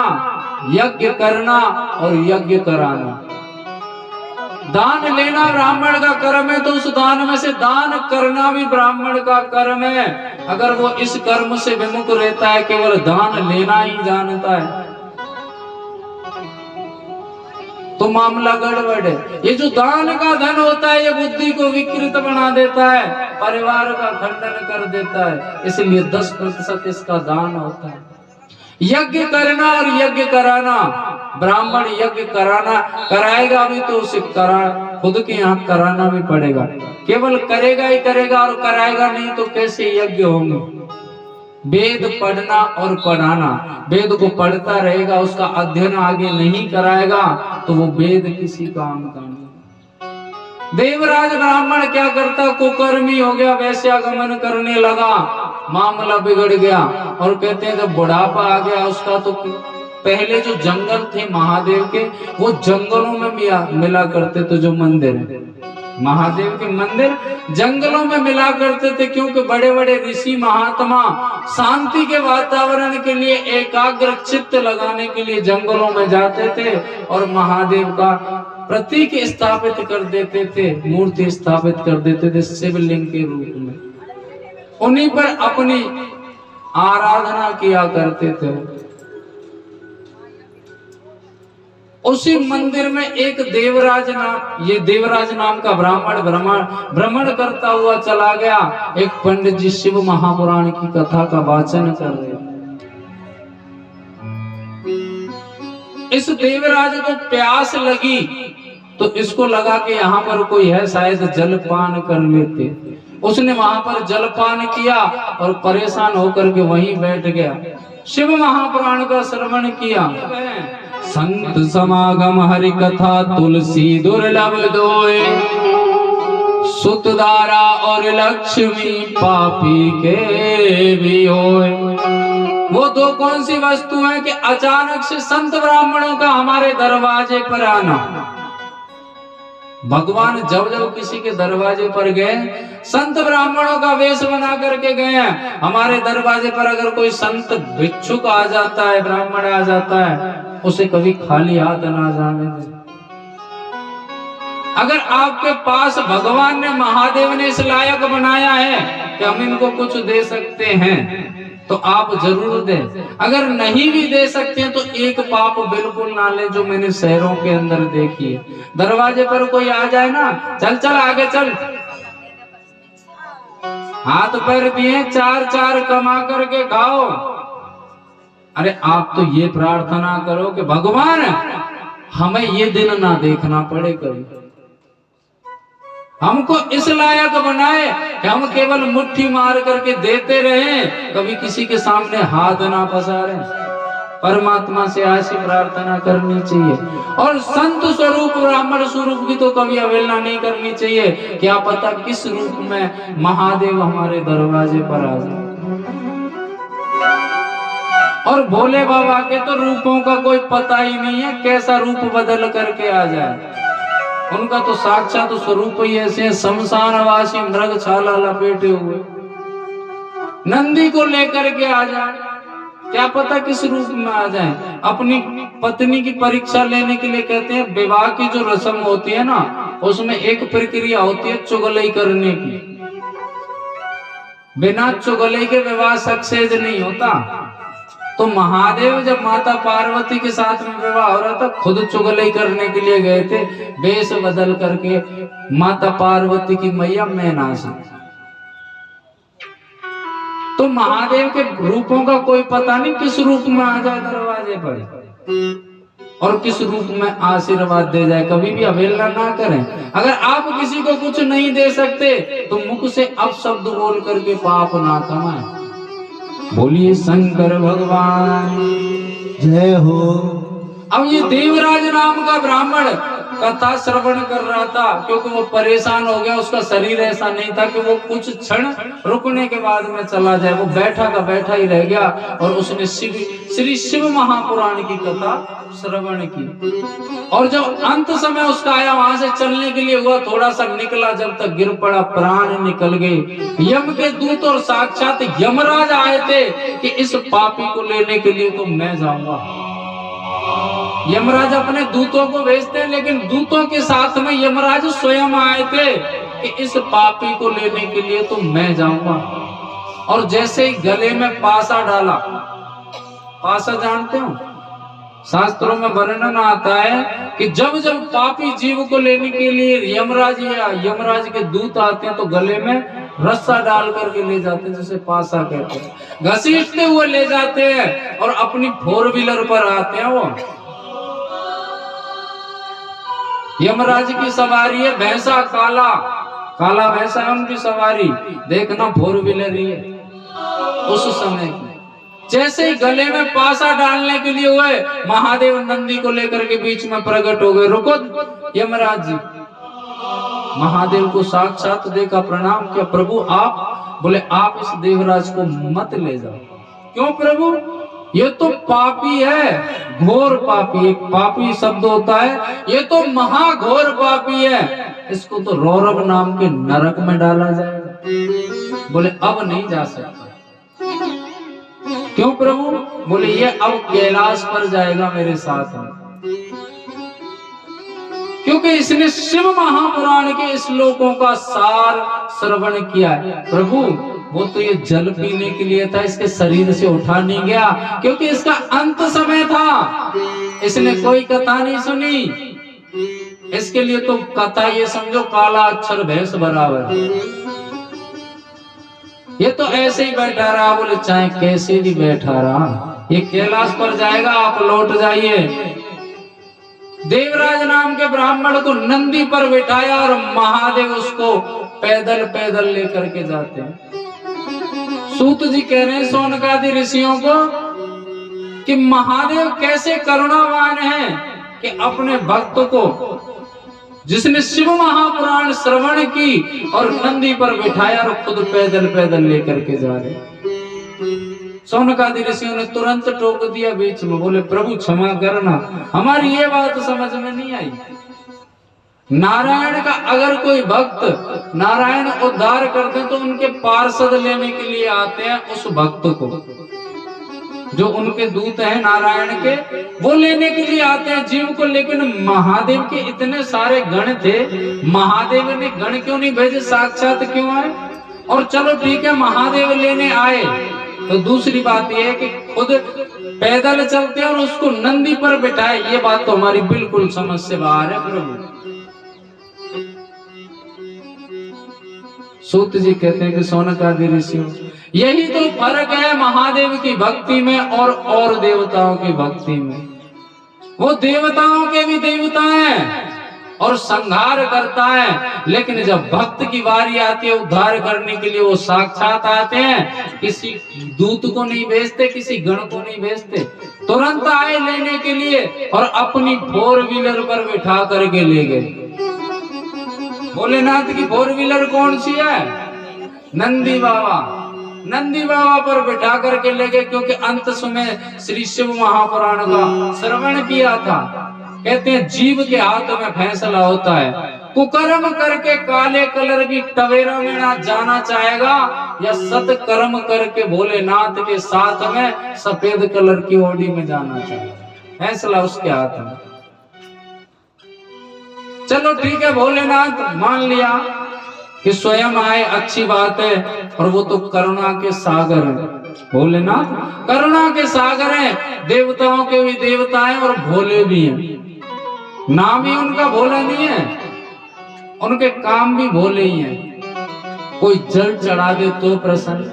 यज्ञ करना और यज्ञ कराना। दान लेना ब्राह्मण का कर्म है, तो उस दान में से दान करना भी ब्राह्मण का कर्म है। अगर वो इस कर्म से विमुख रहता है, केवल दान लेना ही जानता है, तो मामला गड़बड़ है। ये जो दान का धन होता है, ये बुद्धि को विकृत बना देता है, परिवार का खंडन कर देता है। इसलिए 10% इसका दान होता है। यज्ञ करना और यज्ञ कराना, ब्राह्मण यज्ञ कराएगा भी तो उसे खुद के यहाँ कराना भी पड़ेगा। केवल करेगा ही करेगा और कराएगा नहीं तो कैसे यज्ञ होंगे। वेद पढ़ना और पढ़ाना, वेद को पढ़ता रहेगा, उसका अध्ययन आगे नहीं कराएगा तो वो वेद किसी काम का नहीं। देवराज ब्राह्मण क्या करता, कुकर्मी हो गया, वैश्यागमन करने लगा, मामला बिगड़ गया। और कहते हैं जब बुढ़ापा आ गया उसका, तो पहले जो जंगल थे महादेव के, वो जंगलों में मिला करते थे। जो मंदिर है महादेव के मंदिर जंगलों में मिला करते थे, क्योंकि बड़े बड़े ऋषि महात्मा शांति के वातावरण के लिए, एकाग्र चित्त लगाने के लिए जंगलों में जाते थे और महादेव का प्रतीक स्थापित कर देते थे, मूर्ति स्थापित कर देते थे शिवलिंग के रूप में। उन्हीं पर अपनी आराधना किया करते थे। उसी मंदिर में एक देवराज नाम का ब्राह्मण भ्रमण करता हुआ चला गया। एक पंडित जी शिव महापुराण की कथा का वाचन कर रहे। इस देवराज को प्यास लगी तो इसको लगा कि यहाँ पर कोई है, शायद जलपान कर लेते। उसने वहां पर जलपान किया और परेशान होकर के वहीं बैठ गया। शिव महापुराण का श्रवण किया। संत समागम हरि कथा तुलसी दुर्लभ दोए, सुतदारा और लक्ष्मी पापी के भी होए। वो दो कौन सी वस्तु है कि अचानक से संत ब्राह्मणों का हमारे दरवाजे पर आना। भगवान जब जब किसी के दरवाजे पर गए, संत ब्राह्मणों का वेश बना करके गए हैं। हमारे दरवाजे पर अगर कोई संत भिक्षुक आ जाता है, ब्राह्मण आ जाता है, उसे कभी खाली हाथ ना जाने दें। अगर आपके पास भगवान ने, महादेव ने इस लायक बनाया है कि हम इनको कुछ दे सकते हैं, तो आप जरूर दें। अगर नहीं भी दे सकते हैं तो एक पाप बिल्कुल ना ले, जो मैंने शहरों के अंदर देखी है। दरवाजे पर कोई आ जाए ना, चल चल आगे चल, हाथ पैर दिए, चार चार कमा करके खाओ। अरे आप तो ये प्रार्थना करो कि भगवान हमें ये दिन ना देखना पड़े कभी, हमको इस लायक बनाए कि हम केवल मुट्ठी मार करके देते रहें, कभी किसी के सामने हाथ ना पसारें। परमात्मा से ऐसी प्रार्थना करनी चाहिए। और संत स्वरूप, ब्राह्मण स्वरूप की तो कभी अवहेलना नहीं करनी चाहिए। क्या पता किस रूप में महादेव हमारे दरवाजे पर आ जाए। और भोले बाबा के तो रूपों का कोई पता ही नहीं है, कैसा रूप बदल करके आ जाए। उनका तो साक्षात तो स्वरूप ही ऐसे, शमशानवासी मृग छाला लपेटे हुए। नंदी को लेकर के आ जाए, क्या पता किस रूप में आ जाए। अपनी पत्नी की परीक्षा लेने के लिए कहते हैं, विवाह की जो रस्म होती है ना, उसमें एक प्रक्रिया होती है चुगलई करने की। बिना चुगलई के विवाह सक्सेस नहीं होता। तो महादेव जब माता पार्वती के साथ में विवाह हो रहा था, खुद चुगलई करने के लिए गए थे, वेश बदल करके माता पार्वती की मैया मैनासी। तो महादेव के रूपों का कोई पता नहीं, किस रूप में आ जाए दरवाजे पर और किस रूप में आशीर्वाद दे जाए। कभी भी अवहेलना ना करें। अगर आप किसी को कुछ नहीं दे सकते तो मुख से अपशब्द बोल करके पाप ना कमाएं। बोलिए शंकर भगवान जय हो। अब ये देवराज नाम का ब्राह्मण कथा श्रवण कर रहा था, क्योंकि वो परेशान हो गया। उसका शरीर ऐसा नहीं था कि वो कुछ क्षण रुकने के बाद में चला जाए। वो बैठा का बैठा ही रह गया और उसने श्री शिव महापुराण की कथा श्रवण की। और जब अंत समय उसका आया, वहां से चलने के लिए हुआ, थोड़ा सा निकला, जब तक गिर पड़ा, प्राण निकल गए। यम के दूत और साक्षात यमराज आए थे कि इस पापी को लेने के लिए तो मैं जाऊंगा। यमराज अपने दूतों को भेजते हैं, लेकिन दूतों के साथ में यमराज स्वयं आए थे कि इस पापी को लेने के लिए तो मैं जाऊंगा। और जैसे ही गले में पासा डाला, पासा जानते हो, शास्त्रों में वर्णन आता है कि जब जब पापी जीव को लेने के लिए यमराज या यमराज के दूत आते हैं तो गले में रस्सा डाल करके ले जाते हैं, जैसे पासा कहते हैं, घसीटते हुए ले जाते हैं और अपनी 4 व्हीलर पर आते हैं। वो यमराज की सवारी है भैंसा, काला काला भैंसा है उनकी सवारी, देखना 4 व्हीलर ही है उस समय की। जैसे ही गले में पासा डालने के लिए हुए, महादेव नंदी को लेकर के बीच में प्रकट हो गए। रुको यमराज जी, महादेव को साक्षात देखा, प्रणाम किया, प्रभु आप? बोले आप इस देवराज को मत ले जाओ। क्यों प्रभु? ये तो पापी है, घोर पापी। एक पापी शब्द होता है, ये तो महाघोर पापी है, इसको तो रौरव नाम के नरक में डाला जाएगा। बोले अब नहीं जा सकता। क्यों प्रभु? बोले ये अब कैलाश पर जाएगा मेरे साथ में, क्योंकि इसने शिव महापुराण के श्लोकों का सार श्रवण किया है। प्रभु वो तो ये जल पीने के लिए था, इसके शरीर से उठा नहीं गया, क्योंकि इसका अंत समय था, इसने कोई कथा नहीं सुनी। इसके लिए तो कथा ये समझो काला अक्षर भैंस बराबर। ये तो ऐसे ही बैठा रहा, बोले चाहे कैसे भी बैठा रहा, ये कैलाश पर जाएगा, आप लौट जाइए। देवराज नाम के ब्राह्मण को नंदी पर बिठाया और महादेव उसको पैदल पैदल लेकर के जाते हैं। सूत जी कह रहे हैं शौनकादि ऋषियों को कि महादेव कैसे करुणावान है कि अपने भक्त को, जिसने शिव महापुराण श्रवण की और नंदी पर बिठाया और खुद पैदल पैदल लेकर के जा रहे। शौनकादि ऋषियों ने तुरंत टोक दिया बीच में, बोले प्रभु क्षमा करना, हमारी ये बात समझ में नहीं आई। नारायण का अगर कोई भक्त नारायण उद्धार करते तो उनके पार्षद लेने के लिए आते हैं उस भक्त को, जो उनके दूत हैं नारायण के, वो लेने के लिए आते हैं जीव को। लेकिन महादेव के इतने सारे गण थे, महादेव ने गण क्यों नहीं भेजे, साक्षात क्यों आए? और चलो ठीक है महादेव लेने आए, तो दूसरी बात यह है कि खुद पैदल चलते और उसको नंदी पर बिठाए, ये बात तो हमारी बिल्कुल समझ से बाहर है प्रभु। सूत जी कहते हैं कि शौनकादि ऋषियों, यही तो फर्क है महादेव की भक्ति में और देवताओं की भक्ति में। वो देवताओं के भी देवता हैं और संहार करता है, लेकिन जब भक्त की बारी आती है उद्धार करने के लिए वो साक्षात आते हैं, किसी दूत को नहीं भेजते, किसी गण को नहीं भेजते, तुरंत आए लेने के लिए और अपनी 4 व्हीलर पर बिठा करके ले गए। भोलेनाथ की 4 व्हीलर कौन सी है? नंदी बाबा। नंदी बाबा पर बिठा करके ले गए, क्योंकि अंत समय श्री शिव महापुराण का श्रवण किया था। कहते हैं जीव के हाथ में फैसला होता है, कुकर्म करके काले कलर की टवेरा में ना जाना चाहेगा या सत्कर्म करके भोलेनाथ के साथ में सफेद कलर की ओडी में जाना चाहेगा, फैसला उसके हाथ में। चलो ठीक है, भोलेनाथ मान लिया कि स्वयं आए, अच्छी बात है, और वो तो करुणा के सागर हैं। भोलेनाथ करुणा के सागर हैं, देवताओं के भी देवता हैं और भोले भी हैं। नाम ही उनका भोला नहीं है, उनके काम भी भोले ही हैं। कोई जल चढ़ा दे तो प्रसन्न,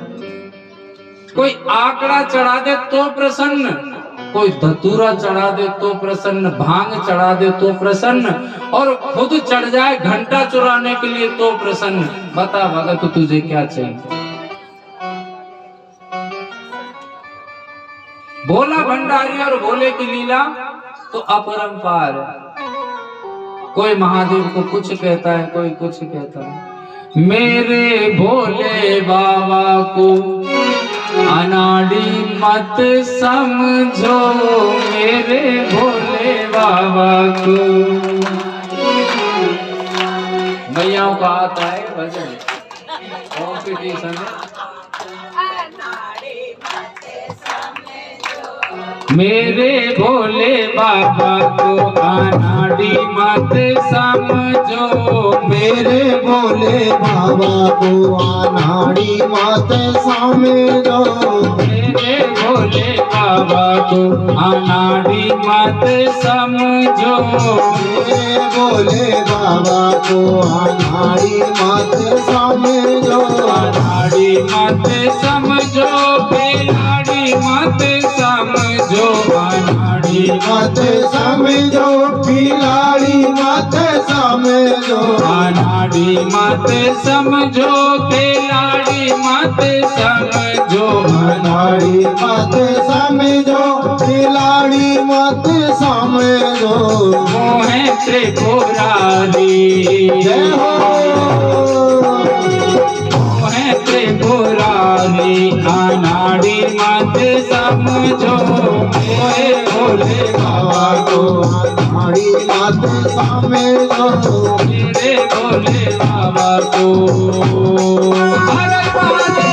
कोई आंकड़ा चढ़ा दे तो प्रसन्न, कोई धतूरा चढ़ा दे तो प्रसन्न, भांग चढ़ा दे तो प्रसन्न, और खुद चढ़ जाए घंटा चुराने के लिए तो प्रसन्न। बता भगत तुझे क्या चाहिए? भोला भंडारी और भोले की लीला तो अपरंपार है। कोई महादेव को कुछ कहता है, कोई कुछ कहता है। मेरे भोले बाबा को अनाड़ी मत समझो, मेरे भोले बाबा को। भैयाओं का आता है भजन कॉम्पिटिशन है। मेरे भोले बाबा को अनाड़ी मत समझो, मेरे भोले बाबा को अनाड़ी मत समझो, मेरे भोले बाबा को अनाड़ी मत समझो, मेरे भोले बाबा को अनाड़ी मत समझो, अनाड़ी मत समझो, खिलाड़ी मत समझो, अनाड़ी मत समझो, खिलाड़ी मत समझो, अनाड़ी मत समझो, खिलाड़ी मत समझो, अनाड़ी मत समझो, खिलाड़ी मत समझो। मोहे त्रिपुरारी जय हो। मोहे त्रिपुरारी अनाड़ी मत समझो, मोहे भोले बाबा को अनाड़ी मत समझो, मेरे भोले बाबा को। हर हर महादेव।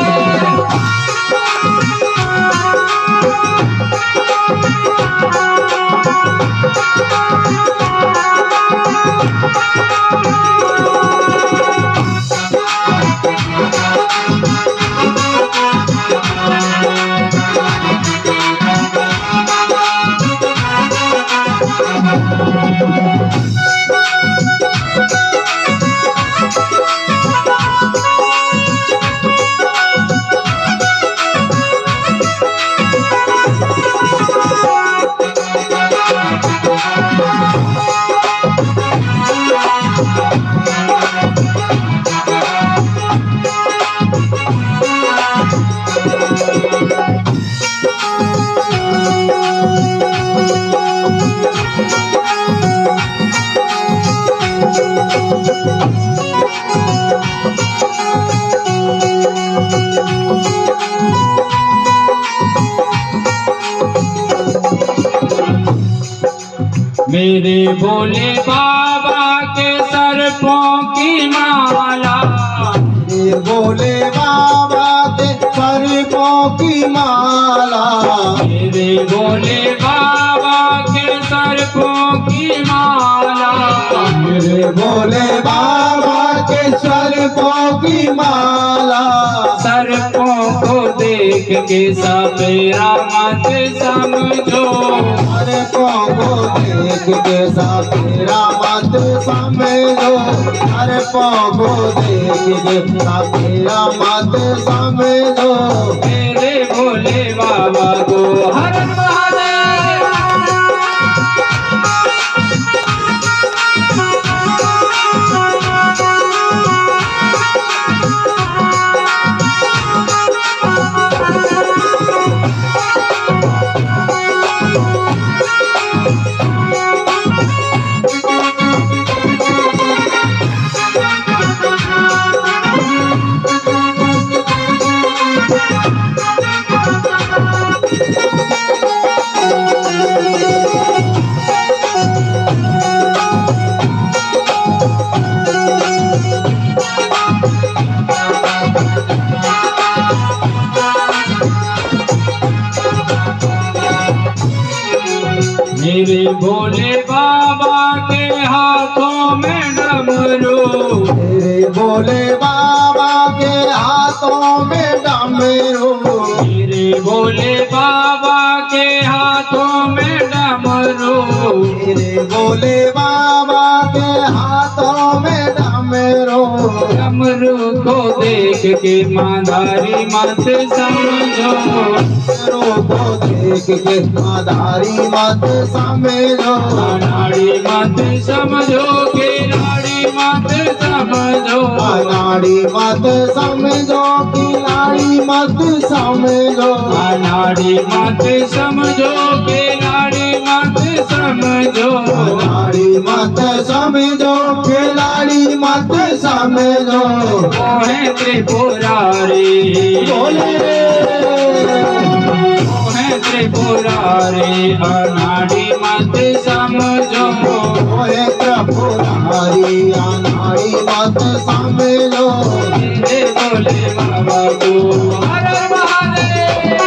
मेरे भोले बाबा के सर्पों की माला, मेरे भोले बाबा के सर्पों की माला, मेरे भोले बाबा के सर्पों की माला, मेरे भोले बाबा के सर्पों की माला, सर्पों को देख के सपेरा मत समझो, सर्पों को देख के सपेरा मत समझो, सर्पों को देख के सपेरा मत समझो। मेरे भोले बाबा को हर हर महादेव। मेरे भोले बाबा के हाथों में डमरू, मेरे भोले बाबा के हाथों में डमरू, मेरे भोले बाबा के हाथों में डमरू, मेरे भोले बाबा के हाथों में डमरू, डमरू को देख के माधारी मत समझो, डमरू को देख के माधारी मत समझो, अनाड़ी मत समझो, खिलाड़ी मत समझो, अनाड़ी मत समझो, खिलाड़ी मत समझो, अनाड़ी मत समझो, खिलाड़ी मत समझो, अनाड़ी मत समझो, खिलाड़ी मत समझो। मोहे त्रिपुरारी बोले मोहे त्रिपुरारी अनाड़ी मत समझो, ओए त्रिपुरारी अनाड़ी मत समझो, मेरे भोले बाबा को हर हर महादेव।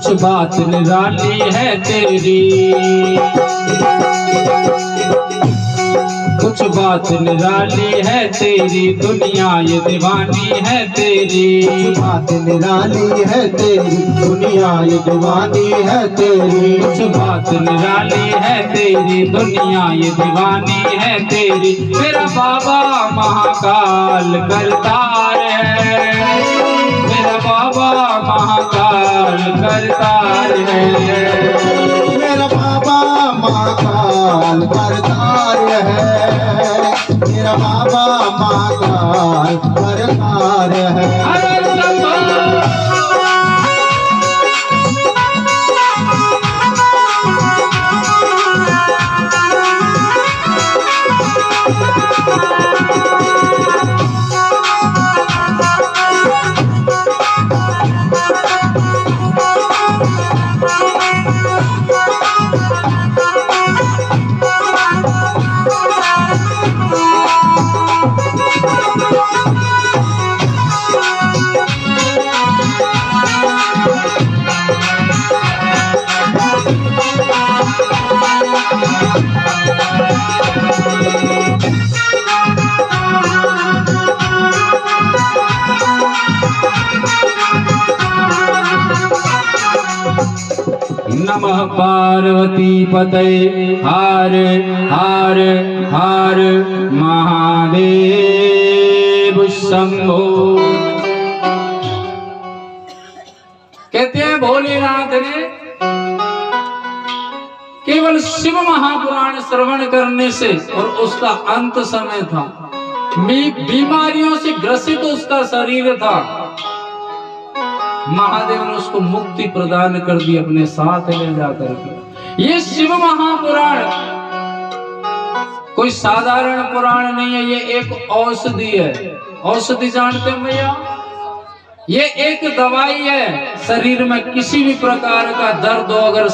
कुछ बात निराली है तेरी, कुछ बात निराली है तेरी, दुनिया ये दीवानी है तेरी। बात निराली है तेरी, दुनिया ये दीवानी है तेरी। कुछ बात निराली है तेरी, दुनिया ये दीवानी है तेरी। मेरा बाबा महाकाल करतार है, मेरा बाबा महाकाल करतार है। मेरा बाबा महाकाल करतार है, मेरा बाबा महाकाल करतार है। अरे नमः पार्वती पतये हर हर हर महादेव शंभो। कहते हैं भोलेनाथ ने केवल शिव महापुराण श्रवण करने से, और उसका अंत समय था, बीमारियों से ग्रसित उसका शरीर था, महादेव ने उसको मुक्ति प्रदान कर दी अपने साथ ले जाकर के। ये शिव महापुराण कोई साधारण पुराण नहीं है, ये एक औषधि है। औषधि जानते हैं भैया, ये एक दवाई है। शरीर में किसी भी प्रकार का दर्द हो, अगर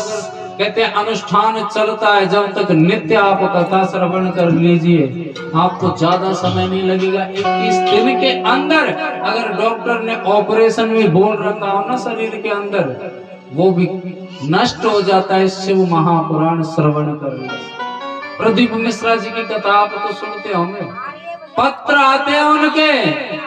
कहते हैं अनुष्ठान चलता है, जब तक नित्य आप कथा श्रवण कर लीजिए, आपको ज्यादा समय नहीं लगेगा। 21 दिन के अंदर अगर डॉक्टर ने ऑपरेशन में बोल रखा हो ना शरीर के अंदर, वो भी नष्ट हो जाता है शिव महापुराण श्रवण करने से। प्रदीप मिश्रा जी की कथा आप तो सुनते होंगे, पत्र आते हैं उनके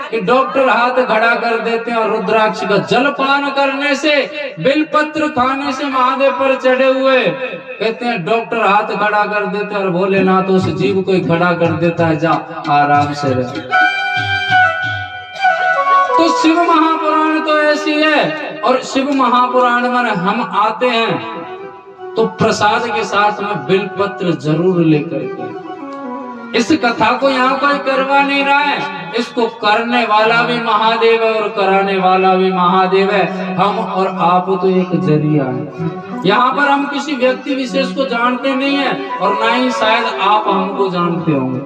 कि डॉक्टर हाथ खड़ा कर देते हैं और रुद्राक्ष का जलपान करने से, बिलपत्र खाने से महादेव पर चढ़े हुए, कहते हैं डॉक्टर हाथ खड़ा कर देते हैं और भोलेनाथ उस जीव को ही खड़ा कर देता है, जा आराम से रह। तो शिव महापुराण तो ऐसी है, और शिव महापुराण में हम आते हैं तो प्रसाद के साथ में बिलपत्र जरूर लेकर के। इस कथा को यहाँ कोई करवा नहीं रहा है, इसको करने वाला भी महादेव है और कराने वाला भी महादेव है। हम और आप तो एक जरिया है। यहाँ पर हम किसी व्यक्ति विशेष को जानते नहीं है, और ना ही शायद आप हमको जानते होंगे,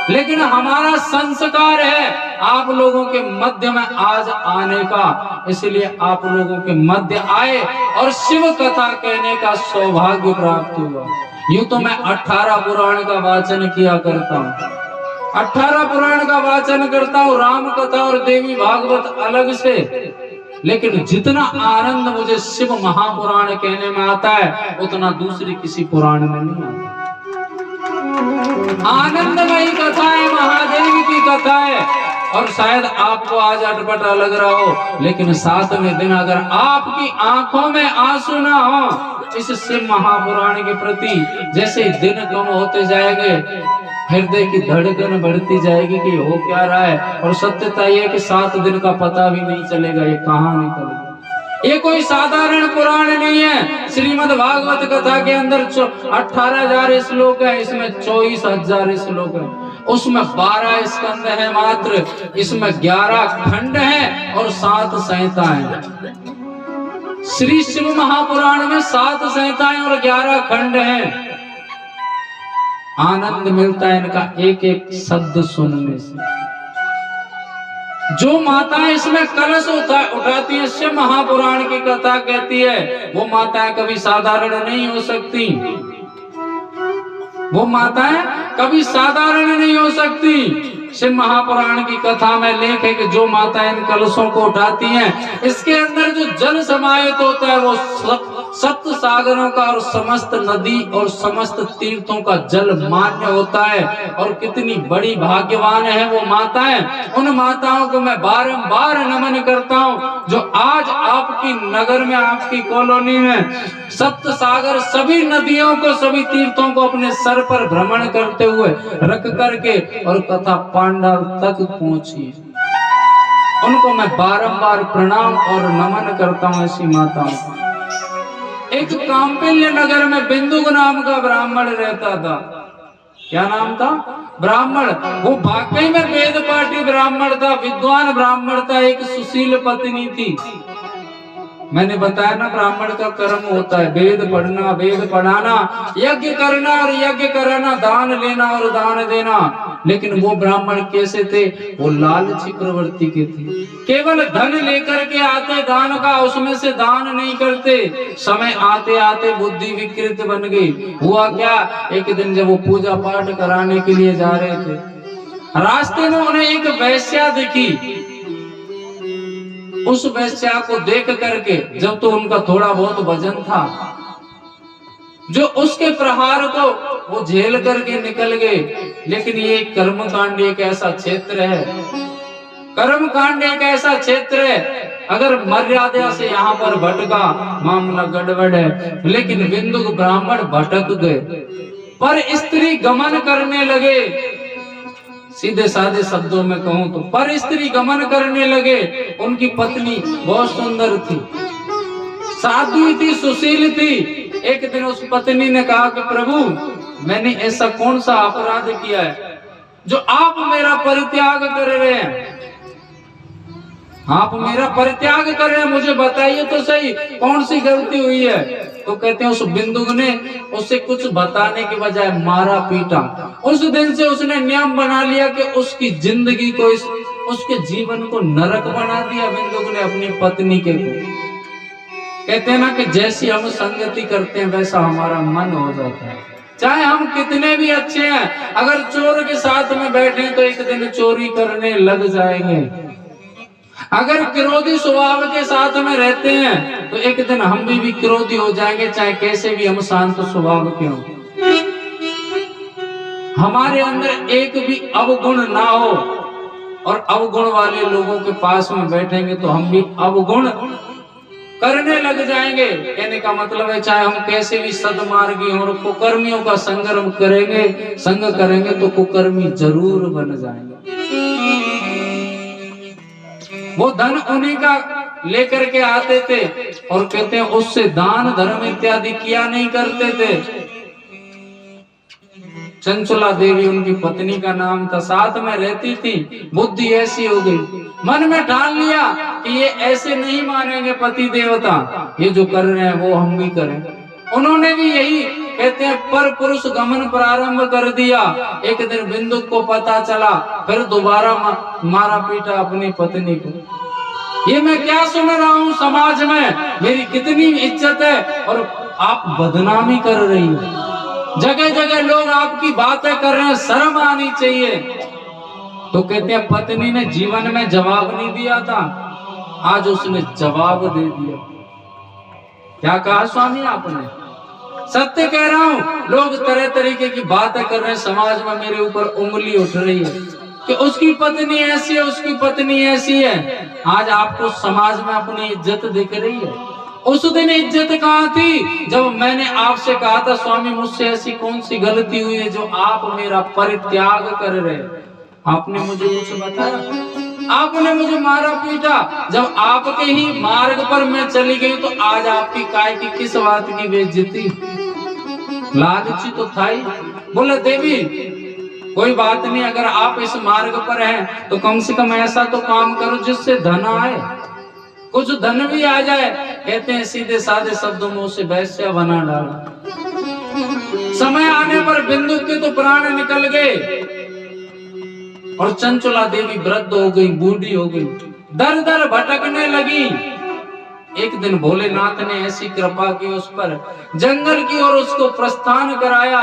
लेकिन हमारा संस्कार है आप लोगों के मध्य में आज आने का, इसलिए आप लोगों के मध्य आए और शिव कथा कहने का सौभाग्य प्राप्त हुआ। यूं तो मैं 18 पुराण का वाचन किया करता हूँ, 18 पुराण का वाचन करता हूँ, राम कथा और देवी भागवत अलग से, लेकिन जितना आनंद मुझे शिव महापुराण कहने में आता है उतना दूसरी किसी पुराण में नहीं आता। आनंदमयी कथा है, महादेव की कथा है, और शायद आपको आज अटपटा लग रहा हो, लेकिन 7वें दिन अगर आपकी आंखों में आंसू ना हो इस शिव महापुराण के प्रति, जैसे दिन कम होते जाएंगे हृदय की धड़कन बढ़ती जाएगी कि हो क्या रहा है, और सत्यता यह कि 7 दिन का पता भी नहीं चलेगा ये कहाँ निकल गया। ये कोई साधारण पुराण नहीं है। श्रीमद् भागवत कथा के अंदर 18,000 श्लोक है, इसमें 24,000 श्लोक है, उसमें 12 स्कंद है मात्र, इसमें 11 खंड है और 7 संहिताएं। श्री शिव महापुराण में 7 संहिताएं और 11 खंड हैं। आनंद मिलता है इनका एक एक शब्द सुनने से। जो माताएं इसमें कलश उठाती है, शिव महापुराण की कथा कहती है, वो माताएं कभी साधारण नहीं हो सकती, वो माताएं कभी साधारण नहीं हो सकती। शिव महापुराण की कथा में लेख है कि जो माता इन कलशों को उठाती हैं, इसके अंदर जो जल समाहित होता है वो सप्त सागरों का और समस्त नदी और समस्त तीर्थों का जल मान्य होता है। और कितनी बड़ी भाग्यवान है वो माताएं। उन माताओं को मैं बारंबार नमन करता हूँ जो आज आपकी नगर में, आपकी कॉलोनी में सप्त सागर, सभी नदियों को, सभी तीर्थों को अपने सर पर भ्रमण करते हुए रख करके और कथा पांडव तक पहुंची। उनको मैं बारंबार प्रणाम और नमन करता हूँ ऐसी माताओं को। एक काम्पिल्य नगर में बिंदुक नाम का ब्राह्मण रहता था। क्या नाम था? ब्राह्मण। वो वाकई में वेद पाठी ब्राह्मण था, विद्वान ब्राह्मण था, एक सुशील पत्नी थी। मैंने बताया ना, ब्राह्मण का कर्म होता है वेद पढ़ना, वेद पढ़ाना, यज्ञ करना और यज्ञ कराना, दान लेना और दान देना। लेकिन वो ब्राह्मण कैसे थे? वो लालची प्रवृत्ति के थे। केवल धन लेकर के आते दान का, उसमें से दान नहीं करते। समय आते आते बुद्धि विकृत बन गई। हुआ क्या, एक दिन जब वो पूजा पाठ कराने के लिए जा रहे थे, रास्ते में उन्हें एक वैश्या दिखी। उस वैश्या को देख करके, जब तो उनका थोड़ा बहुत वजन था, जो उसके प्रहार को वो झेल करके निकल गए। लेकिन ये कर्मकांड एक ऐसा क्षेत्र है, कर्मकांड एक ऐसा क्षेत्र है, अगर मर्यादा से यहाँ पर भटका मामला गड़बड़ है। लेकिन बिंदुक ब्राह्मण भटक गए, पर स्त्री गमन करने लगे। सीधे साधे शब्दों में कहूं तो पर स्त्री गमन करने लगे। उनकी पत्नी बहुत सुंदर थी, साध्वी थी, सुशील थी। एक दिन उस पत्नी ने कहा कि प्रभु, मैंने ऐसा कौन सा अपराध किया है जो आप मेरा परित्याग कर रहे हैं? आप मेरा परित्याग कर रहे हैं, मुझे बताइए तो सही कौन सी गलती हुई है। तो कहते हैं उस बिंदुक ने उसे कुछ बताने के बजाय मारा पीटा। उस दिन से उसने नियम बना लिया कि उसकी जिंदगी को, उसके जीवन को नरक बना दिया बिंदुक ने अपनी पत्नी के को। कहते हैं ना कि जैसी हम संगति करते हैं वैसा हमारा मन हो जाता है। चाहे हम कितने भी अच्छे हैं, अगर चोर के साथ में बैठे तो एक दिन चोरी करने लग जाएंगे। अगर क्रोधी स्वभाव के साथ में रहते हैं तो एक दिन हम भी क्रोधी हो जाएंगे, चाहे कैसे भी हम शांत स्वभाव के हों। हमारे अंदर एक भी अवगुण ना हो, और अवगुण वाले लोगों के पास में बैठेंगे तो हम भी अवगुण करने लग जाएंगे। कहने का मतलब है चाहे हम कैसे भी सदमार्गी और कुकर्मियों का संग करेंगे तो कुकर्मी जरूर बन जाएंगे। वो धन उन्हीं का लेकर के आते थे और कहते हैं उससे दान धर्म इत्यादि किया नहीं करते थे। चंचला देवी उनकी पत्नी का नाम था, साथ में रहती थी। बुद्धि ऐसी हो गई, मन में ठान लिया कि ये ऐसे नहीं मानेंगे पति देवता, ये जो कर रहे हैं वो हम भी करें। उन्होंने भी यही कहते हैं पर पुरुष गमन प्रारंभ कर दिया। एक दिन बिंदुक को पता चला, फिर दोबारा मारा पीटा अपनी पत्नी को। ये मैं क्या सुन रहा हूँ समाज में, मेरी कितनी इज्जत है और आप बदनामी कर रही हो। जगह जगह लोग आपकी बातें कर रहे हैं, शर्म आनी चाहिए। तो कहते हैं पत्नी ने जीवन में जवाब नहीं दिया था, आज उसने जवाब दे दिया। क्या कहा स्वामी आपने? सत्य कह रहा हूँ, लोग तरह तरीके की बातें कर रहे हैं, समाज में मेरे ऊपर उंगली उठ रही है कि उसकी पत्नी ऐसी है, उसकी पत्नी ऐसी है। आज आपको समाज में अपनी इज्जत दिख रही है। उस दिन इज्जत कहाँ थी जब मैंने आपसे कहा था स्वामी मुझसे ऐसी कौन सी गलती हुई है जो आप मेरा परित्याग कर रहे हैं? आपने मुझे कुछ बताया, आपने मुझे मारा पीटा। जब आपके ही मार्ग पर मैं चली गई तो आज आपकी काय की किस बात की बेइज्जती? लालची तो था ही। बोले देवी कोई बात नहीं, अगर आप इस मार्ग पर हैं तो कम से कम ऐसा तो काम करो जिससे धन आए, कुछ धन भी आ जाए। कहते हैं सीधे साधे शब्दों में उसे वैश्या बना डाला। समय आने पर बिंदु के तो प्राण निकल गए और चंचला देवी वृद्ध हो गई, बूढ़ी हो गई, दर दर भटकने लगी। एक दिन भोलेनाथ ने ऐसी कृपा की उस पर, जंगल की ओर उसको प्रस्थान कराया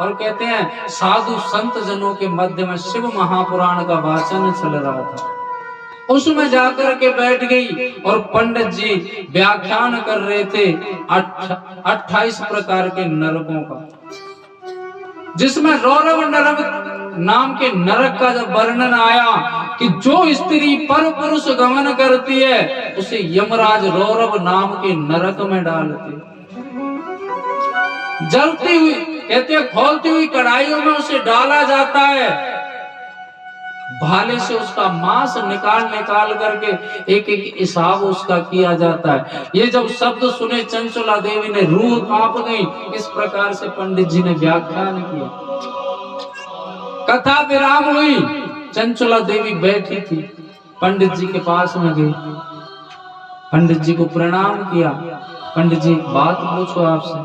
और कहते हैं साधु संत जनों के मध्य में शिव महापुराण का वाचन चल रहा था। उसमें जाकर के बैठ गई और पंडित जी व्याख्यान कर रहे थे 28 प्रकार के नरकों का, जिसमें रौरव नरक नाम के नरक का जब वर्णन आया कि जो स्त्री पर पुरुष गमन करती है उसे यमराज रौरव नाम के नरक में डालते, जलती हुई कहते हैं खोलती हुई कढ़ाइयों में उसे डाला जाता है, भाले से उसका मांस निकाल निकाल करके एक एक हिसाब उसका किया जाता है। ये जब शब्द सुने चंचला देवी ने रूह कांप गई। इस प्रकार से पंडित जी ने व्याख्यान किया, कथा विराम हुई। चंचला देवी बैठी थी, पंडित जी के पास में गई, पंडित जी को प्रणाम किया। पंडित जी बात पूछो आपसे,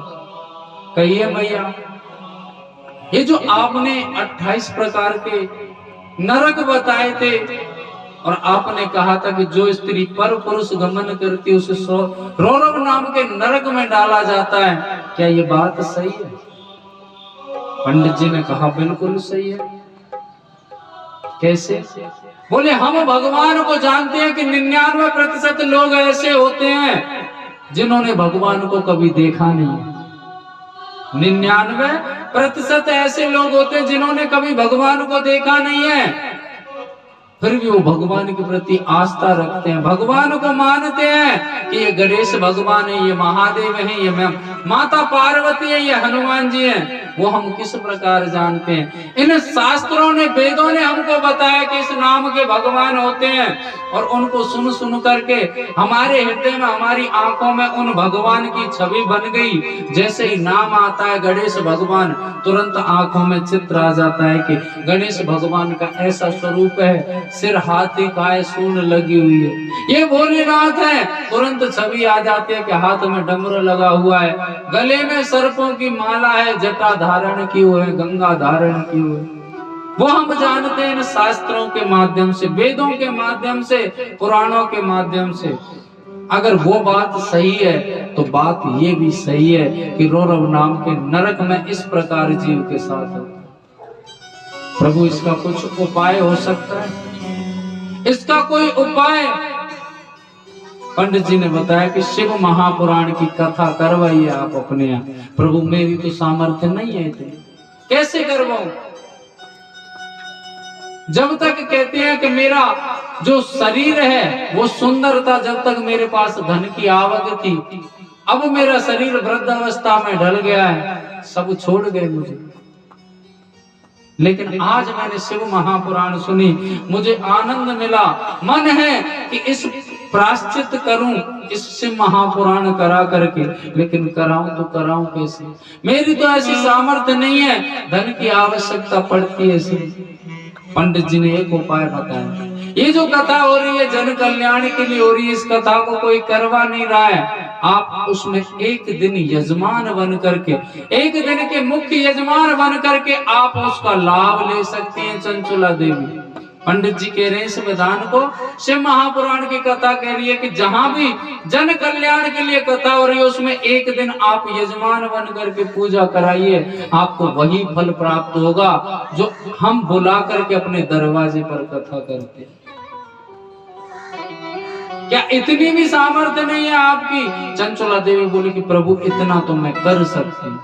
कहिए मैया, ये जो आपने 28 प्रकार के नरक बताए थे और आपने कहा था कि जो स्त्री पर पुरुष गमन करती है उसे रौरव नाम के नरक में डाला जाता है, क्या ये बात सही है? पंडित जी ने कहा बिल्कुल सही है। कैसे? बोले हम भगवान को जानते हैं कि 99% लोग ऐसे होते हैं जिन्होंने भगवान को कभी देखा नहीं है। 99% ऐसे लोग होते हैं जिन्होंने कभी भगवान को देखा नहीं है, फिर भी वो भगवान के प्रति आस्था रखते हैं, भगवान को मानते हैं कि ये गणेश भगवान है, ये महादेव है, ये माता पार्वती है, ये हनुमान जी हैं। वो हम किस प्रकार जानते हैं? इन शास्त्रों ने, वेदों ने हमको बताया कि इस नाम के भगवान होते हैं और उनको सुन सुन करके हमारे हृदय में, हमारी आंखों में उन भगवान की छवि बन गई। जैसे ही नाम आता है गणेश भगवान, तुरंत आंखों में चित्र आ जाता है कि गणेश भगवान का ऐसा स्वरूप है, सिर हाथी काय सूंड लगी हुई है, ये भोलेनाथ है। तुरंत छवि आ जाती है कि हाथ में डमरू लगा हुआ है, गले में सर्पों की माला है, जटा धारण की हुई है, गंगा धारण की हुई है। वो हम जानते हैं शास्त्रों के माध्यम से, वेदों के माध्यम से, पुराणों के माध्यम से। अगर वो बात सही है तो बात ये भी सही है कि रौरव नाम के नरक में इस प्रकार जीव के साथ है। प्रभु इसका कुछ उपाय हो सकता है? इसका कोई उपाय? पंडित जी ने बताया कि शिव महापुराण की कथा करवाइए आप अपने यहाँ। प्रभु मेरी तो सामर्थ्य नहीं है, कैसे करवाऊं? जब तक कहते हैं कि मेरा जो शरीर है वो सुंदर था, जब तक मेरे पास धन की आवक थी, अब मेरा शरीर वृद्धावस्था में ढल गया है, सब छोड़ गए मुझे। लेकिन आज मैंने शिव महापुराण सुनी, मुझे आनंद मिला। मन है कि इस प्रायश्चित करूं, इस शिव महापुराण करा करके, लेकिन कराऊं तो कराऊं कैसे? मेरी तो ऐसी सामर्थ्य नहीं है, धन की आवश्यकता पड़ती है। पंडित जी ने एक उपाय बताया। ये जो कथा हो रही है जन कल्याण के लिए हो रही है, इस कथा को कोई करवा नहीं रहा है। आप उसमें एक दिन यजमान बन करके, एक दिन के मुख्य यजमान बन करके आप उसका लाभ ले सकती हैं चंचला देवी। पंडित जी कह रहे हैं इस विधान को, शिव महापुराण की कथा कह रही है कि जहां भी जन कल्याण के लिए कथा हो रही है उसमें एक दिन आप यजमान बन करके पूजा कराइए, आपको वही फल प्राप्त होगा जो हम बुला करके अपने दरवाजे पर कथा करते हैं। क्या इतनी भी सामर्थ्य नहीं है आपकी? चंचला देवी बोली कि प्रभु इतना तो मैं कर सकती हूँ।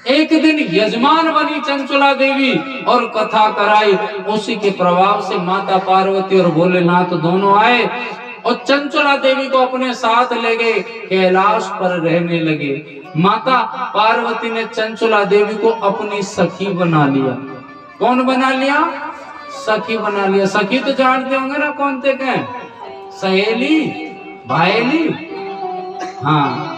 एक दिन यजमान बनी चंचला देवी और कथा कराई। उसी के प्रभाव से माता पार्वती और भोलेनाथ दोनों आए और चंचला देवी को अपने साथ ले गए, कैलाश पर रहने लगे। माता पार्वती ने चंचला देवी को अपनी सखी बना लिया। कौन बना लिया? सखी बना लिया। सखी तो जानते होंगे ना कौन थे? क्या सहेली, भाईली, हाँ,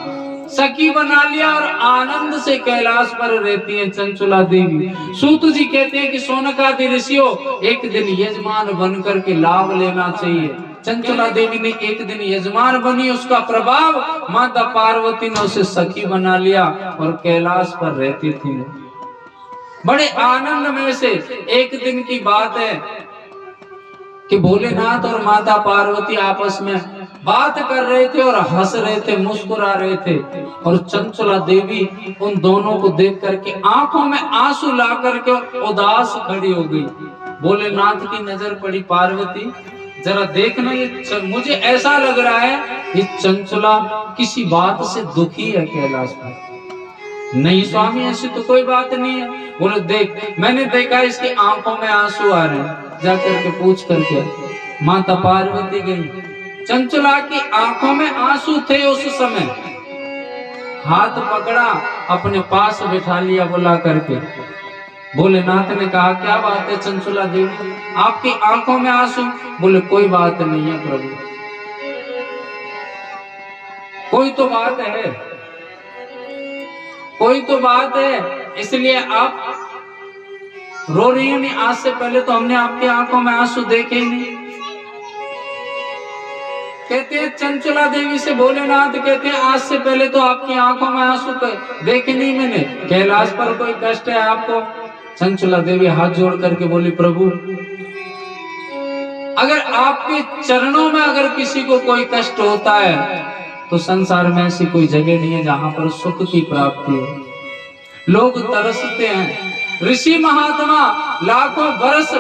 सखी बना लिया और आनंद से कैलाश पर रहती है चंचला देवी। सूत जी कहते हैं कि सोनकादि ऋषियों, एक दिन यजमान बनकर के लाभ लेना चाहिए। चंचला देवी ने एक दिन यजमान बनी, उसका प्रभाव माता पार्वती ने उसे सखी बना लिया और कैलाश पर रहती थी। बड़े आनंद में से एक दिन की बात है कि भोलेनाथ और माता पार्वती आपस में बात कर रहे थे और हंस रहे थे, मुस्कुरा रहे थे। और चंचला देवी उन दोनों को देख करके आंखों में आंसू ला करके उदास खड़ी हो गई। भोलेनाथ की नजर पड़ी, पार्वती जरा देखना, ये मुझे ऐसा लग रहा है ये चंचला किसी बात से दुखी है कैलाश पर। नहीं स्वामी, ऐसी तो कोई बात नहीं है। बोले देख, मैंने देखा इसकी आंखों में आंसू आ रहे हैं, जाकर के पूछ करके। माता पार्वती गई, चंचला की आंखों में आंसू थे उस समय, हाथ पकड़ा, अपने पास बिठा लिया बुला करके। भोलेनाथ ने कहा क्या बात है चंचला देवी, आपकी आंखों में आंसू? बोले कोई बात नहीं है प्रभु, कोई तो बात है, कोई तो बात है, इसलिए आप रो रही हैं। नहीं, आज से पहले तो हमने आपकी आंखों में आंसू देखे ही नहीं। कहते हैं चंचला देवी से भोलेनाथ कहते हैं आज से पहले तो आपकी आंखों में आंसू देखे नहीं मैंने, कैलाश पर कोई कष्ट है आपको? चंचला देवी हाथ जोड़ करके बोली प्रभु, अगर आपके चरणों में अगर किसी को कोई कष्ट होता है तो संसार में ऐसी कोई जगह नहीं है जहां पर सुख की प्राप्ति हो। लोग तरसते हैं, ऋषि महात्मा लाखों वर्ष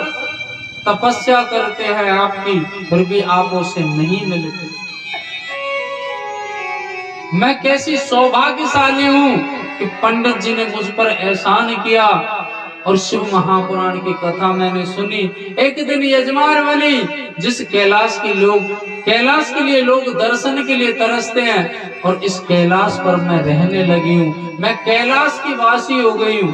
तपस्या करते हैं आपकी, फिर भी आप उसे नहीं मिलते। मैं कैसी सौभाग्यशाली हूं कि पंडित जी ने मुझ पर एहसान किया और शिव महापुराण की कथा मैंने सुनी। एक दिन यजमान बनी, जिस कैलाश के लिए लोग दर्शन के लिए तरसते हैं, और इस कैलाश पर मैं रहने लगी हूँ, मैं कैलाश की वासी हो गई हूँ।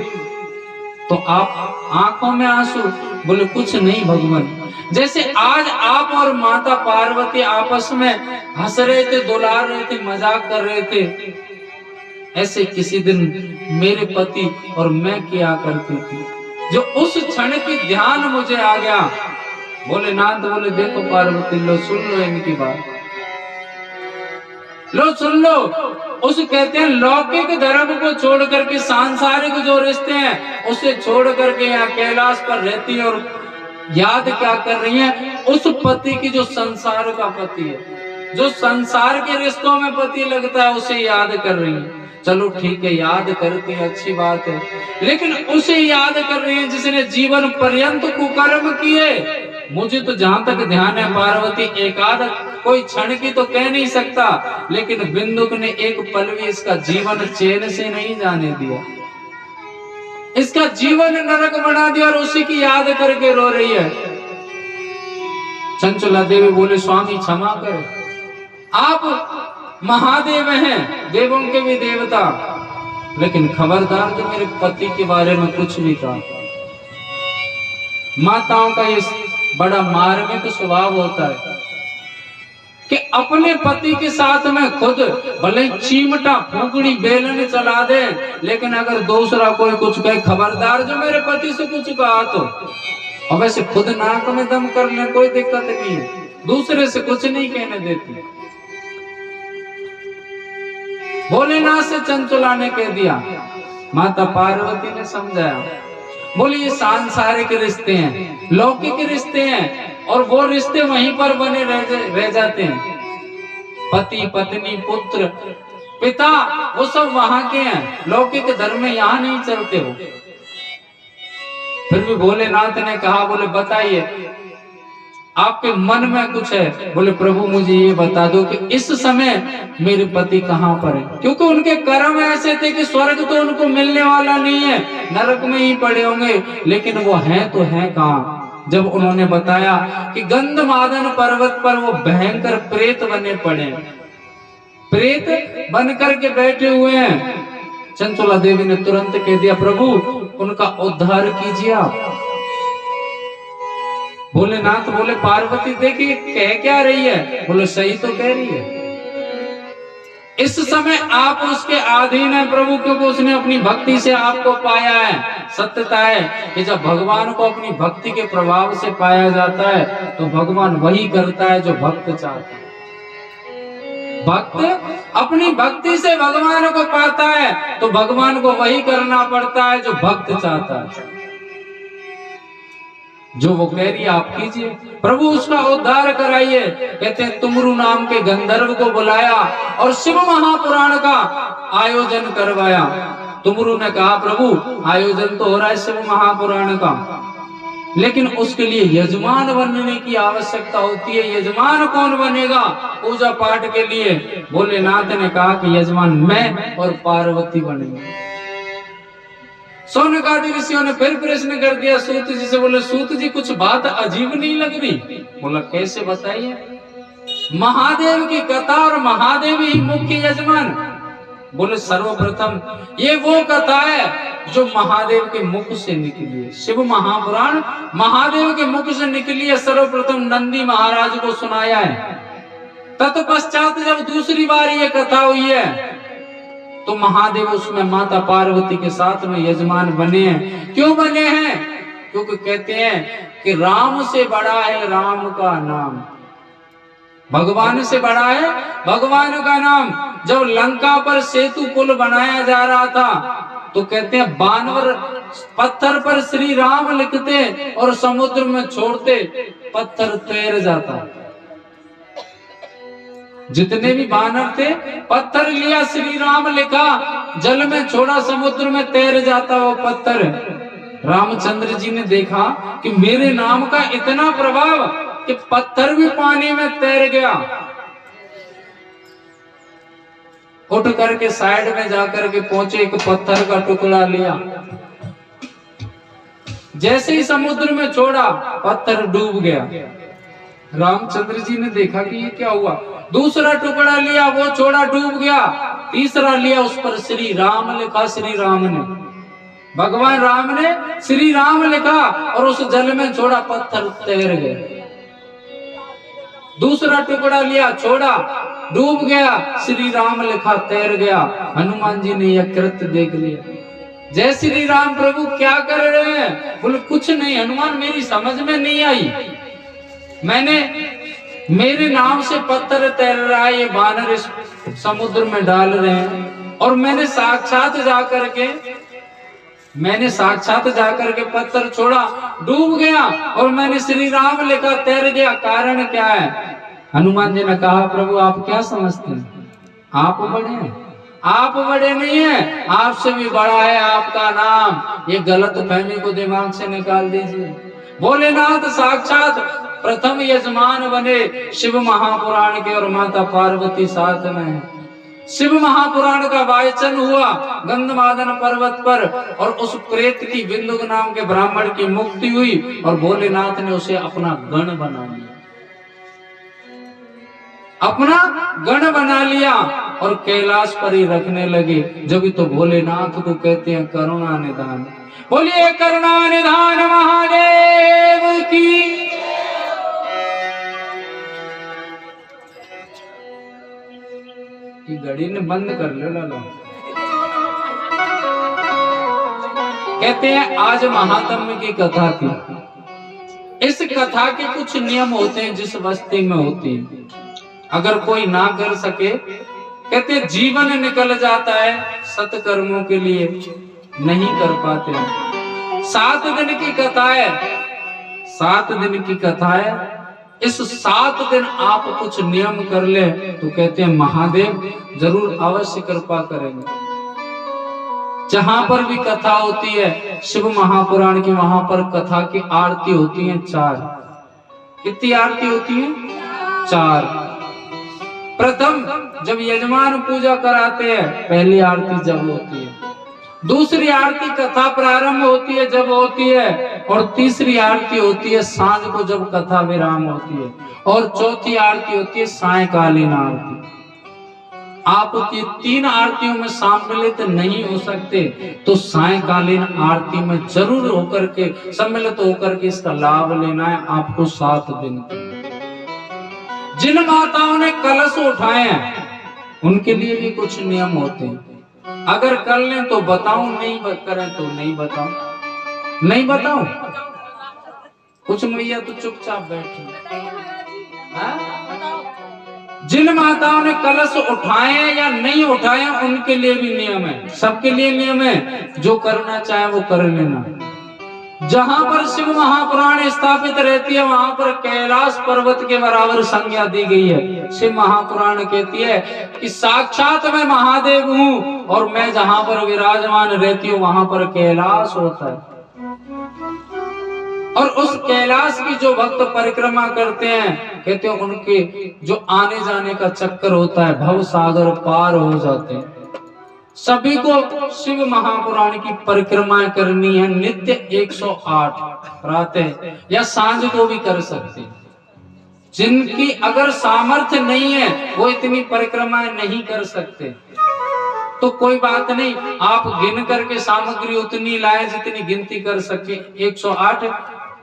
तो आप आंखों में आंसू? बोले कुछ नहीं भगवान, जैसे आज आप और माता पार्वती आपस में हंस रहे थे, दुलार रहे थे, मजाक कर रहे थे, ऐसे किसी दिन मेरे पति और मैं किया करती थी, जो उस क्षण की ध्यान मुझे आ गया। भोलेनाथ बोले देखो पार्वती, लो सुन लो इनकी बात, लो सुन लो। उस कहते हैं लौकिक धर्म को छोड़ करके सांसारिक जो रिश्ते हैं उसे छोड़ करके यहाँ कैलाश पर रहती है और याद क्या कर रही है? उस पति की जो संसार का पति है, जो संसार के रिश्तों में पति लगता है, उसे याद कर रही है। चलो ठीक है, याद करती है, अच्छी बात है, लेकिन उसे याद कर रही है जिसने जीवन पर्यंत कुकर्म किए। मुझे तो जहां तक ध्यान है पार्वती एकाध कोई क्षण की तो कह नहीं सकता, लेकिन बिंदुक ने एक पल भी इसका जीवन चैन से नहीं जाने दिया, इसका जीवन नरक बना दिया और उसी की याद करके रो रही है। चंचला देवी बोले स्वामी क्षमा करो, आप महादेव हैं, देवों के भी देवता, लेकिन खबरदार जो मेरे पति के बारे में कुछ भी कहा। माताओं का ये बड़ा मार्मिक स्वभाव होता है कि अपने पति के साथ में खुद भले चिमटा फूकड़ी बेलन चला दे, लेकिन अगर दूसरा कोई कुछ कहे खबरदार जो मेरे पति से कुछ कहा तो, और वैसे खुद नाक में दम करने कोई दिक्कत नहीं है, दूसरे से कुछ नहीं कहने देती। भोलेनाथ से चंचला ने कह दिया, माता पार्वती ने समझाया, बोले ये सांसारिक रिश्ते हैं, लौकिक रिश्ते हैं, और वो रिश्ते वहीं पर बने रह जाते हैं। पति पत्नी पुत्र पिता वो सब वहां के हैं, लौकिक धर्म में यहाँ नहीं चलते हो। फिर भी भोलेनाथ ने कहा, बोले बताइए आपके मन में कुछ है? बोले प्रभु मुझे ये बता दो कि इस समय मेरे पति कहाँ पर है, क्योंकि उनके कर्म ऐसे थे कि स्वर्ग तो उनको मिलने वाला नहीं है, नरक में ही पड़े होंगे, लेकिन वो हैं तो हैं कहाँ? जब उन्होंने बताया कि गंधमादन पर्वत पर वो भयंकर प्रेत बने पड़े, प्रेत बनकर के बैठे हुए हैं। चंचला देवी ने तुरंत कह दिया, प्रभु उनका उद्धार कीजिए आप। भोलेनाथ बोले पार्वती देखिए कह क्या रही है? बोले सही तो कह रही है, इस समय आप उसके अधीन है प्रभु, क्योंकि उसने अपनी भक्ति से आपको पाया है। सत्यता है कि जब भगवान को अपनी भक्ति के प्रभाव से पाया जाता है तो भगवान वही करता है जो भक्त चाहता है। भक्त अपनी भक्ति से भगवान को पाता है तो भगवान को वही करना पड़ता है जो भक्त चाहता है। जो वो कह रही है आप कीजिए, प्रभु उसका उद्धार कराइए। कहते हैं तुमरू नाम के गंधर्व को बुलाया और शिव महापुराण का आयोजन करवाया। तुमरू ने कहा प्रभु आयोजन तो हो रहा है शिव महापुराण का, लेकिन उसके लिए यजमान बनने की आवश्यकता होती है। यजमान कौन बनेगा पूजा पाठ के लिए? भोलेनाथ ने कहा कि यजमान मैं और पार्वती बनेंगे। सोनकादि ऋषियों ने फिर प्रश्न कर दिया सूत जी से, बोले सूत जी कुछ बात अजीब नहीं लग रही? बोला कैसे बताइए? महादेव की कथा और महादेव ही मुख्य यजमान। बोले सर्वप्रथम ये वो कथा है जो महादेव के मुख से निकली है। शिव महापुराण महादेव के मुख से निकली है, सर्वप्रथम नंदी महाराज को सुनाया है। तत्पश्चात जब दूसरी बार ये कथा हुई है तो महादेव उसमें माता पार्वती के साथ में यजमान बने हैं। क्यों बने हैं? क्योंकि कहते हैं कि राम से बड़ा है राम का नाम, भगवान से बड़ा है भगवान का नाम। जब लंका पर सेतु पुल बनाया जा रहा था तो कहते हैं बानवर पत्थर पर श्री राम लिखते और समुद्र में छोड़ते, पत्थर तैर जाता। जितने भी बानर थे पत्थर लिया, श्री राम लिखा, जल में छोड़ा, समुद्र में तैर जाता वो पत्थर। रामचंद्र जी ने देखा कि मेरे नाम का इतना प्रभाव कि पत्थर भी पानी में तैर गया। उठ करके साइड में जाकर के पहुंचे, एक पत्थर का टुकड़ा लिया, जैसे ही समुद्र में छोड़ा पत्थर डूब गया। रामचंद्र जी ने देखा कि ये क्या हुआ। दूसरा टुकड़ा लिया, वो छोड़ा, डूब गया। तीसरा लिया, उस पर श्री राम लिखा, श्री राम ने, भगवान राम ने श्री राम लिखा और उस जल में छोड़ा, पत्थर तैर गए। दूसरा टुकड़ा लिया, छोड़ा, डूब गया, श्री राम लिखा, तैर गया। हनुमान जी ने यह कृत्य देख लिया। जय श्री राम प्रभु क्या कर रहे हैं? बोले कुछ नहीं हनुमान, मेरी समझ में नहीं आई। मेरे नाम से पत्थर तैर रहा है, ये बानर इस समुद्र में डाल रहे हैं और मैंने साक्षात जाकर के पत्थर छोड़ा, डूब गया और मैंने श्री राम लिखा, तैर गया। कारण क्या है? हनुमान जी ने कहा प्रभु आप क्या समझते हैं? आप बड़े हैं? आप बड़े नहीं है, आपसे भी बड़ा है आपका नाम। ये गलत फहमी को दिमाग से निकाल दीजिए। भोलेनाथ साक्षात प्रथम यजमान बने शिव महापुराण के और माता पार्वती साथ में है। शिव महापुराण का वाचन हुआ गंधमादन पर्वत पर और उस प्रेत की बिंदुक नाम के ब्राह्मण की मुक्ति हुई और भोलेनाथ ने उसे अपना गण बना लिया, अपना गण बना लिया और कैलाश पर ही रखने लगे। जब तो भोलेनाथ को कहते हैं करुणा निधान। बोलिए करुणा निधान महादेव की। घड़ी ने बंद कर लो लाला। कहते हैं आज महात्म्य की कथा थी। इस कथा के कुछ नियम होते हैं जिस बस्ती में होती है, अगर कोई ना कर सके कहते जीवन निकल जाता है, सत्कर्मों के लिए नहीं कर पाते। 7 दिन की कथा है, 7 दिन की कथा है। इस 7 दिन आप कुछ नियम कर ले तो कहते हैं महादेव जरूर अवश्य कृपा करेंगे। जहां पर भी कथा होती है शिव महापुराण की, वहां पर कथा की आरती होती है 4। कितनी आरती होती है? 4। प्रथम जब यजमान पूजा कराते हैं पहली आरती जब होती है, दूसरी आरती कथा प्रारंभ होती है जब होती है, और तीसरी आरती होती है सांझ को जब कथा विराम होती है, और चौथी आरती होती है सायंकालीन आरती। आप ये 3 आरतियों में सम्मिलित नहीं हो सकते तो सायंकालीन आरती में जरूर होकर के सम्मिलित होकर के इसका लाभ लेना है आपको 7 दिन। जिन माताओं ने कलश उठाए हैं उनके लिए भी कुछ नियम होते हैं। अगर कर लें तो बताऊं, नहीं करें तो नहीं बताऊं। नहीं बताऊं कुछ मैया तो चुपचाप बैठी। जिन माताओं ने कलश उठाए या नहीं उठाए उनके लिए भी नियम है, सबके लिए नियम है। जो करना चाहे वो कर लेना। जहां पर शिव महापुराण स्थापित रहती है वहां पर कैलाश पर्वत के बराबर संज्ञा दी गई है। शिव महापुराण कहती है कि साक्षात मैं महादेव हूं और मैं जहां पर विराजमान रहती हूँ वहां पर कैलाश होता है। और उस कैलाश की जो भक्त परिक्रमा करते हैं कहते हैं उनके जो आने जाने का चक्कर होता है भव सागर पार हो जाते हैं। सभी को शिव महापुराण की परिक्रमा करनी है नित्य 108 प्रातः या सांझ को भी कर सकते हैं। जिनकी अगर सामर्थ्य नहीं है वो इतनी परिक्रमाएं नहीं कर सकते तो कोई बात नहीं, आप गिन करके सामग्री उतनी लाए जितनी गिनती कर सके। 108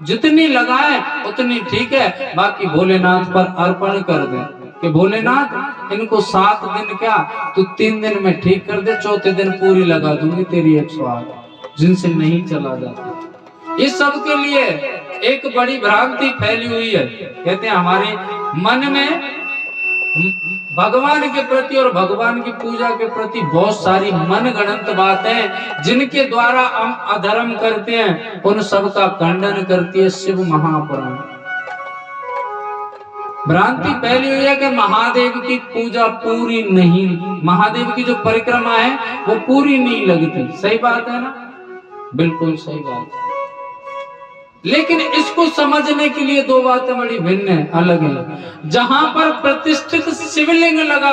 जितनी लगाए उतनी ठीक है, बाकी भोलेनाथ पर अर्पण कर दें कि भोलेनाथ इनको 7 दिन क्या तू 3 दिन में ठीक कर दे, चौथे दिन पूरी लगा दूंगी तेरी 108 जिनसे नहीं चला जाता। इस सब के लिए एक बड़ी भ्रांति फैली हुई है। कहते हैं हमारे मन में भगवान के प्रति और भगवान की पूजा के प्रति बहुत सारी मनगढ़ंत बातें जिनके द्वारा हम अधर्म करते हैं उन सब का खंडन करती है शिव महापुराण। भ्रांति फैली हुई है कि महादेव की पूजा पूरी नहीं, महादेव की जो परिक्रमा है वो पूरी नहीं लगती। सही बात है ना, बिल्कुल सही बात है। लेकिन इसको समझने के लिए 2 बातें बड़ी भिन्न है, अलग है। जहां पर प्रतिष्ठित शिवलिंग लगा,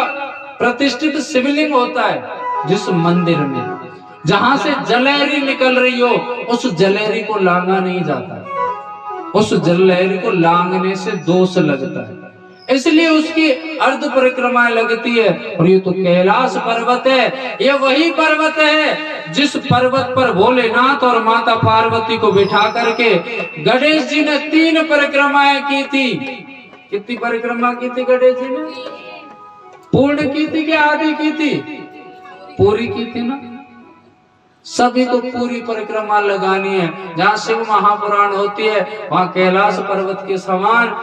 प्रतिष्ठित शिवलिंग होता है जिस मंदिर में जहां से जलहरी निकल रही हो उस जलहरी को लांगा नहीं जाता, उस जलहरी को लांगने से दोष लगता है, इसलिए उसकी अर्ध परिक्रमा लगती है। और ये तो कैलाश पर्वत है, ये वही पर्वत है जिस पर्वत पर भोलेनाथ और माता पार्वती को बिठा करके गणेश जी ने 3 परिक्रमाएं की थी। कितनी परिक्रमा की थी गणेश जी ने? पूर्ण की थी कि आधी की थी? पूरी की थी ना। सभी को पूरी परिक्रमा लगानी है। जहाँ शिव महापुराण होती है वहाँ कैलाश पर्वत के समान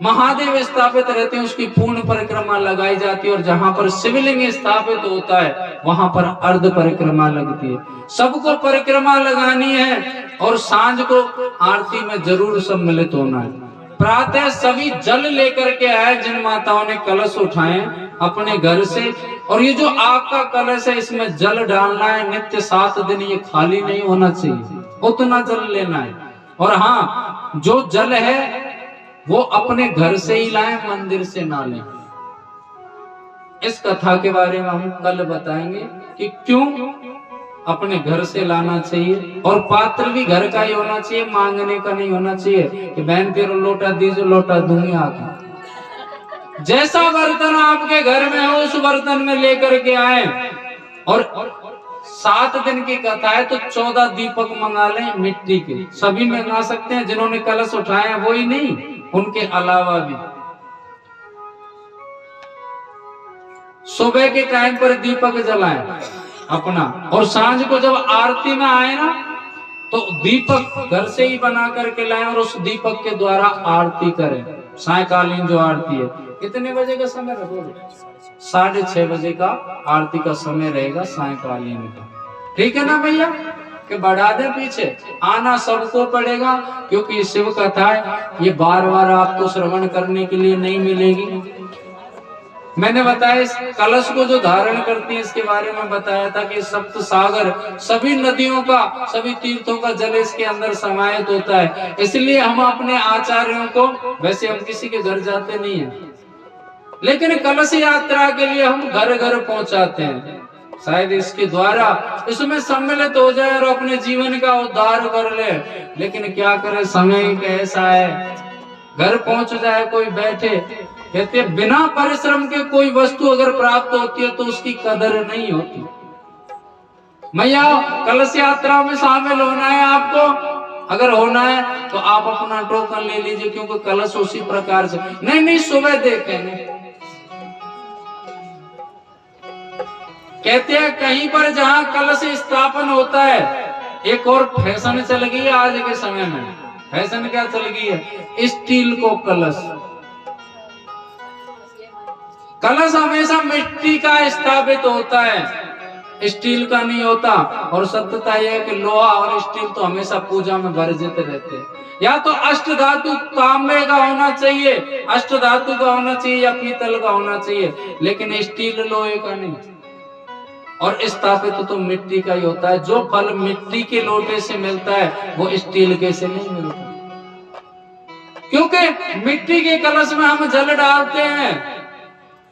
महादेव स्थापित रहते हैं, उसकी पूर्ण परिक्रमा लगाई जाती है। और जहां पर शिवलिंग स्थापित होता है वहां पर अर्ध परिक्रमा लगती है। सबको परिक्रमा लगानी है और सांझ को आरती में जरूर सम्मिलित होना है। प्रातः सभी जल लेकर के आए, जिन माताओं ने कलश उठाए अपने घर से। और ये जो आग का कलश है इसमें जल डालना है नित्य 7 दिन, ये खाली नहीं होना चाहिए, उतना जल लेना है। और हाँ, जो जल है वो अपने घर से ही लाएं, मंदिर से ना लें। इस कथा के बारे में हम कल बताएंगे कि क्यों अपने घर से लाना चाहिए। और पात्र भी घर का ही होना चाहिए, मांगने का नहीं होना चाहिए कि बहन तेरे लोटा दीजिए, लोटा दूंगी आके। जैसा बर्तन आपके घर में हो उस बर्तन में लेकर के आए। और 7 दिन की कथा है तो 14 दीपक मंगा लें मिट्टी के, सभी मंगा सकते हैं। जिन्होंने कलश उठाए वो ही नहीं, उनके अलावा भी। सुबह के टाइम पर दीपक जलाएं अपना, और सांझ को जब आरती में आए ना तो दीपक घर से ही बना करके लाएं और उस दीपक के द्वारा आरती करें। सायकालीन जो आरती है, कितने बजे का समय रखोगे? 6:30 बजे का आरती का समय रहेगा सायकालीन का। ठीक है ना भैया, कि बढ़ा दे पीछे, आना सबको पड़ेगा क्योंकि ये शिव कथा है, ये बार बार आपको श्रवण करने के लिए नहीं मिलेगी। मैंने बताया इस कलश को जो धारण करती है इसके बारे में बताया था कि सप्त सागर, सभी नदियों का, सभी तीर्थों का जल इसके अंदर समाहित होता है। इसलिए हम अपने आचार्यों को, वैसे हम किसी के घर जाते नहीं है, लेकिन कलश यात्रा के लिए हम घर घर पहुंचाते हैं। शायद इसके द्वारा इसमें सम्मिलित हो जाए और अपने जीवन का उद्धार कर ले। लेकिन क्या करे, समय कैसा है, घर पहुंच जाए कोई बैठे। कहते बिना परिश्रम के कोई वस्तु अगर प्राप्त होती है तो उसकी कदर नहीं होती। मैया कलश यात्रा में शामिल होना है आपको, अगर होना है तो आप अपना टोकन ले लीजिए, क्योंकि कलश उसी प्रकार से नहीं सुबह देखेंगे। कहते हैं कहीं पर जहां कलश स्थापन होता है, एक और फैशन चल गई है आज के समय में। फैशन क्या चल गई है? स्टील को कलश। कलश हमेशा मिट्टी का स्थापित होता है। स्टील का नहीं होता। और सत्यता यह है कि लोहा और स्टील तो हमेशा पूजा में वर्जित रहते हैं। या तो अष्ट धातु तांबे का होना चाहिए, अष्ट धातु का होना चाहिए, या पीतल का होना चाहिए, लेकिन स्टील लोहे का नहीं। और स्थापित तो मिट्टी का ही होता है। जो फल मिट्टी के लोटे से मिलता है वो स्टील के से नहीं मिलता, क्योंकि मिट्टी के कलश में हम जल डालते हैं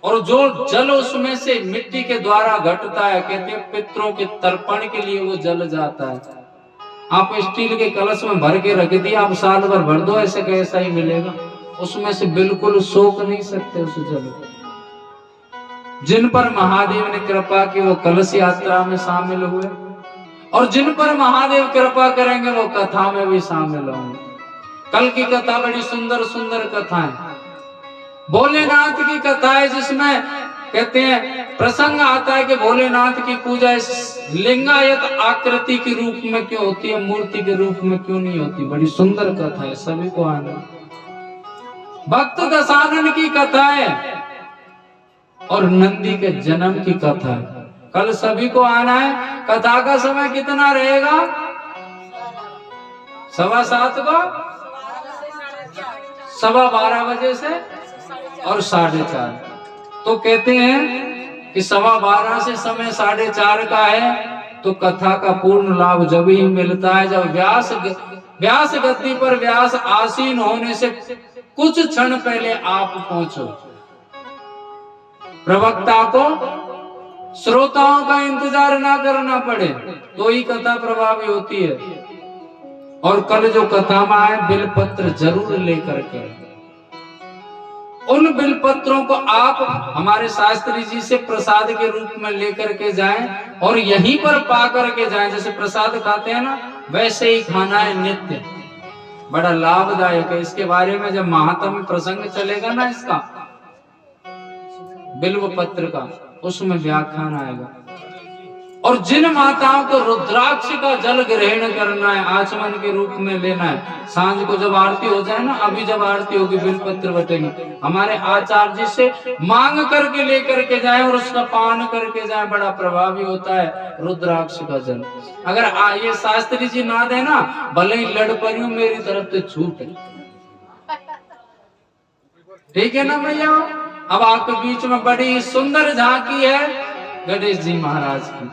और जो जल उसमें से मिट्टी के द्वारा घटता है, कहते हैं पितरों के तर्पण के लिए वो जल जाता है। आप स्टील के कलश में भर के रख दिया, आप साल भर भर दो, ऐसे कैसा ही मिलेगा, उसमें से बिल्कुल सोख नहीं सकते उस जल को। जिन पर महादेव ने कृपा की वो कलश यात्रा में शामिल हुए, और जिन पर महादेव कृपा करेंगे वो कथा में भी शामिल होंगे। कल की कथा बड़ी सुंदर सुंदर कथाएं, भोलेनाथ की कथा है, जिसमें कहते हैं प्रसंग आता है कि भोलेनाथ की पूजा इस लिंगायत आकृति के रूप में क्यों होती है, मूर्ति के रूप में क्यों नहीं होती। बड़ी सुंदर कथा है, सभी को आना। भक्त दशानन की कथा है और नंदी के जन्म की कथा है। कल सभी को आना है। कथा का समय कितना रहेगा? 7:15 को, 12:15 बजे से और 4:30। तो कहते हैं कि 12:15 से समय 4:30 का है, तो कथा का पूर्ण लाभ जब ही मिलता है जब व्यास गद्दी पर व्यास आसीन होने से कुछ क्षण पहले आप पहुंचो। प्रवक्ता को श्रोताओं का इंतजार ना करना पड़े तो ही कथा प्रभावी होती है। और कल जो कथा में आए, बिलपत्र जरूर लेकर के, उन बिलपत्रों को आप हमारे शास्त्री जी से प्रसाद के रूप में लेकर के जाएं और यहीं पर पा करके जाएं। जैसे प्रसाद खाते हैं ना, वैसे ही खाना है नित्य। बड़ा लाभदायक है। इसके बारे में जब महात्म्य प्रसंग चलेगा ना इसका, बिल्व पत्र का, उसमें व्याख्यान आएगा। और जिन माताओं को रुद्राक्ष का जल ग्रहण करना है, आचमन के रूप में लेना है, सांझ को जब आरती हो जाए ना, अभी जब आरती होगी बिलपत्र बटेंगे, हमारे आचार्य जी से मांग करके लेकर के जाए और उसका पान करके जाए। बड़ा प्रभावी होता है रुद्राक्ष का जल। अगर ये शास्त्री जी ना देना, भले ही लड़ पड़ी हो, मेरी तरफ से छूट है। ठीक है ना भैया? अब आपके बीच में बड़ी सुंदर झांकी है गणेश जी महाराज की।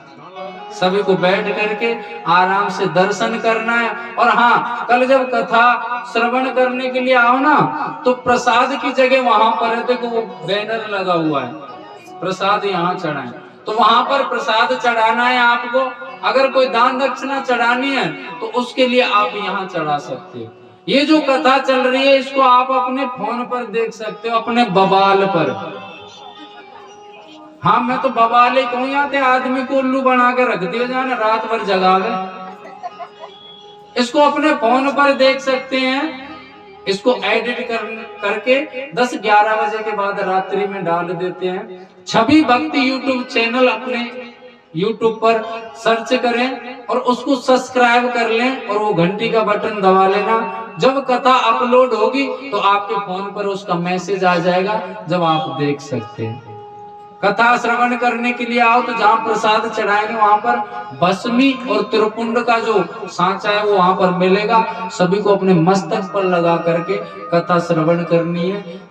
सभी को बैठ करके आराम से दर्शन करना है। और हाँ, कल जब कथा श्रवण करने के लिए आओ ना, तो प्रसाद की जगह वहां पर है, देखो वो बैनर लगा हुआ है, प्रसाद यहाँ चढ़ाएं, तो वहां पर प्रसाद चढ़ाना है आपको। अगर कोई दान दक्षिणा चढ़ानी है तो उसके लिए आप यहाँ चढ़ा सकते हो। ये जो कथा चल रही है इसको आप अपने फोन पर देख सकते हो, अपने बबाल पर। हाँ, मैं तो बबाल ही कहूँ, यहाँ पे आदमी को उल्लू बना के रख दिया जाए, रात भर जगावे। इसको अपने फोन पर देख सकते हैं। इसको एडिट करके 10-11 बजे के बाद रात्रि में डाल देते हैं। छवि भक्ति यूट्यूब चैनल अपने यूट्यूब पर सर्च करें और उसको सब्सक्राइब कर लें और वो घंटी का बटन दबा लेना। जब कथा अपलोड होगी तो आपके फोन पर उसका मैसेज आ जाएगा, जब आप देख सकते हैं। कथा श्रवण करने के लिए आओ तो जहाँ प्रसाद चढ़ाएंगे वहां पर भस्मी और त्रिपुंड का जो सांचा है वो वहां पर मिलेगा। सभी को अपने मस्तक पर लगा करके कथा श्रवण करनी है।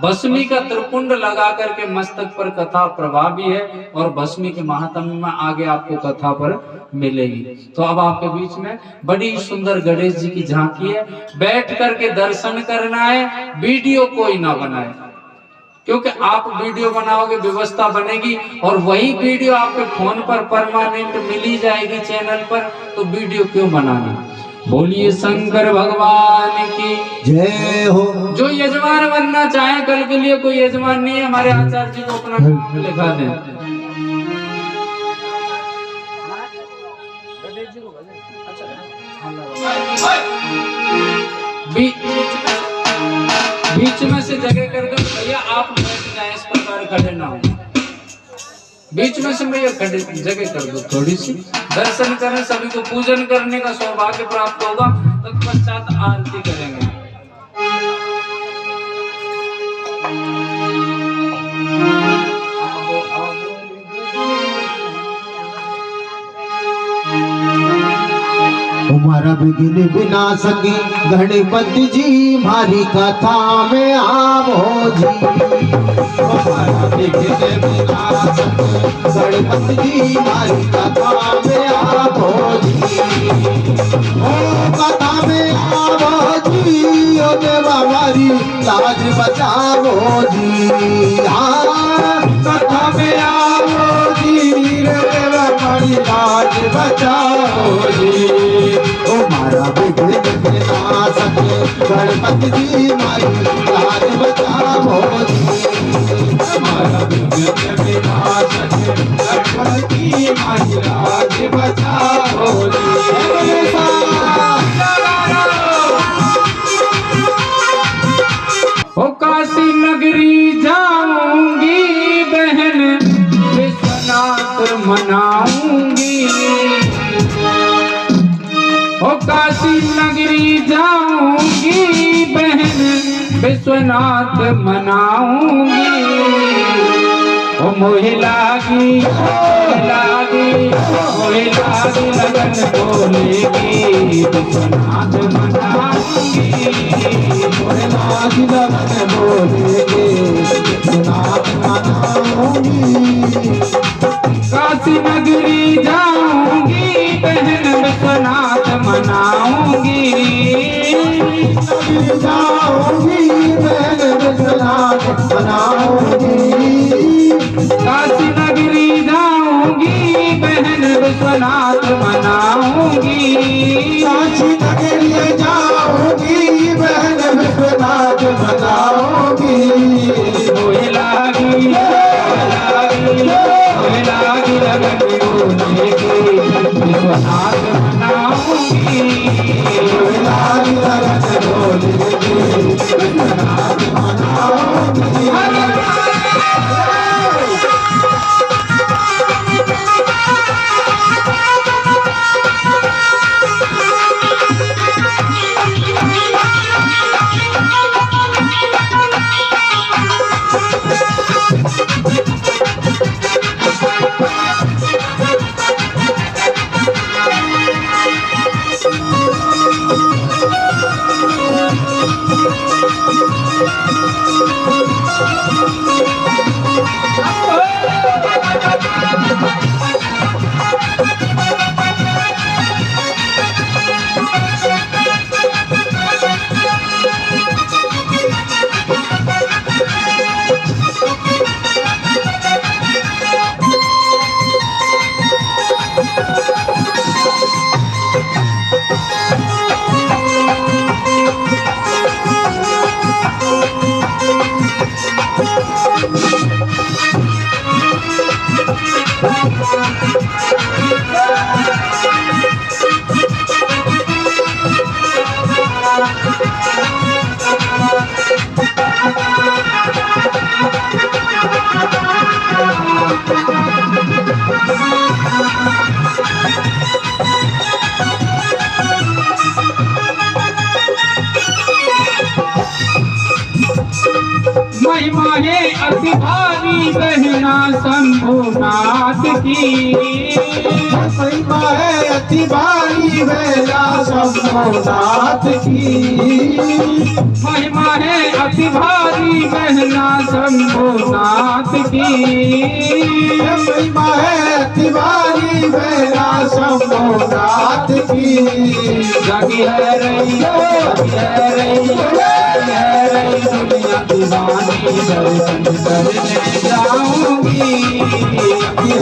भस्मी का त्रिपुंड लगा करके मस्तक पर कथा प्रभावी है और भस्मी के महात्म्य में आगे आपको कथा पर मिलेगी। तो अब आपके बीच में बड़ी सुंदर गणेश जी की झांकी है, बैठ करके दर्शन करना है। वीडियो कोई ना बनाए, क्योंकि आप वीडियो बनाओगे व्यवस्था बनेगी और वही वीडियो आपके फोन पर परमानेंट मिली जाएगी चैनल पर, तो वीडियो क्यों बनाना। बोलिए शंकर भगवान की जय हो। जो यजमान बनना चाहे, कल के लिए कोई यजमान नहीं है, हमारे आचार्य जी को अपना नाम लिखा दें। बीच में से जगह कर दो भैया, आप बैठ जाए, इस प्रकार खड़े ना हो। बीच में से भैया खड़े जगह कर दो, थोड़ी सी दर्शन करें, सभी को पूजन करने का सौभाग्य प्राप्त होगा। तत्पश्चात आरती करेंगे। विघ्न विनाशक गणपति जी मारी कथा में आवो जी। हमारा विघ्न विनाशक गणपति जी मारी कथा में आवो जी। ओ कथा में आवो जी, ओ देवा मारी लाज बचावो जी। हाँ कथा में आवो जी, देवा मारी लाज बचाओ जी। ओ मारा विघ्न विनाशक गणपति जी मारी लाज बचाओ जी। हमारा विघ्न विनाशक गणपति मारी लाज बचाओ जी। ओ काशी नगरी जाऊंगी बहन विश्वनाथ मनाऊंगी। ओ काशी नगरी जाऊंगी बहन विश्वनाथ मनाऊंगी। ओ मोहे लागी लगन बोलेगी विश्वनाथ मनाऊंगी। मोहे लागी लगन बोलेगी विश्वनाथ मनाऊंगी। काशी नगरी जाऊंगी बहन विश्वनाथ मनाऊंगी। जाऊंगी बहन विश्वनाथ मनाऊंगी। काशी नगरी जाऊंगी बहन विश्वनाथ मनाऊंगी। काशी नगरी जाऊंगी बहन विश्वनाथ मनाऊंगी। मोहे लागी लगन बोलेगी विश्वनाथ मनाऊंगी। मोहे लागी लगन बोलेगी विश्वनाथ मनाऊंगी। महिमा है अति भारी बहना शंभुनाथ की। महिमा है अति भारी बेला शंभुनाथ की। महिमा है अति भारी बहना शंभुनाथ की। महिमा है अति भारी बेला शंभुनाथ की। जगी है रही दुनिया दीवानी दर्शन करने जाऊंगी।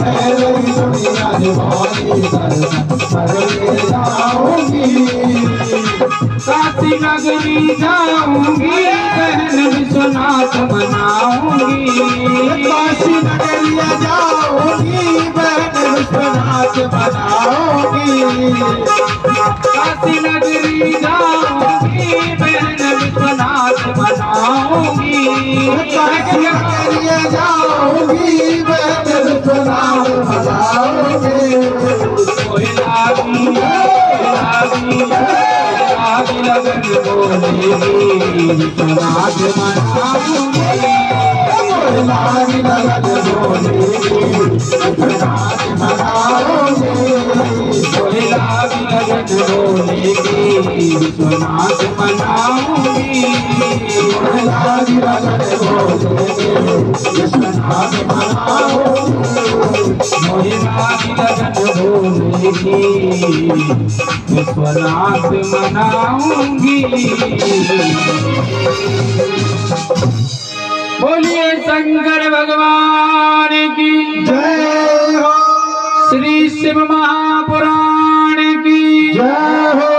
है रही दुनिया दीवानी दर्शन करने जाऊंगी। काशी नगरी जाऊंगी बहन विश्वनाथ मनाऊंगी। काशी नगरिया जाऊंगी बहन विश्वनाथ मनाऊंगी। काशी नगरी जाऊंगी बहन विश्वनाथ मनाऊंगी। काशी नगरिया जाऊंगी बहन विश्वनाथ मनाऊंगी। मोहे लागी लगन बोलेगी विश्वनाथ मनाऊंगी। मोहे लागी लगन बोलेगी विश्वनाथ मनाऊंगी। मोहे लागी लगन बोलेगी विश्वनाथ मनाऊंगी विश्वनाथ मोहिनाथ लगन भोले की विश्वनाथ मनाऊंगी। बोलिए शंकर भगवान की जय हो, श्री शिव महापुराण की जय हो,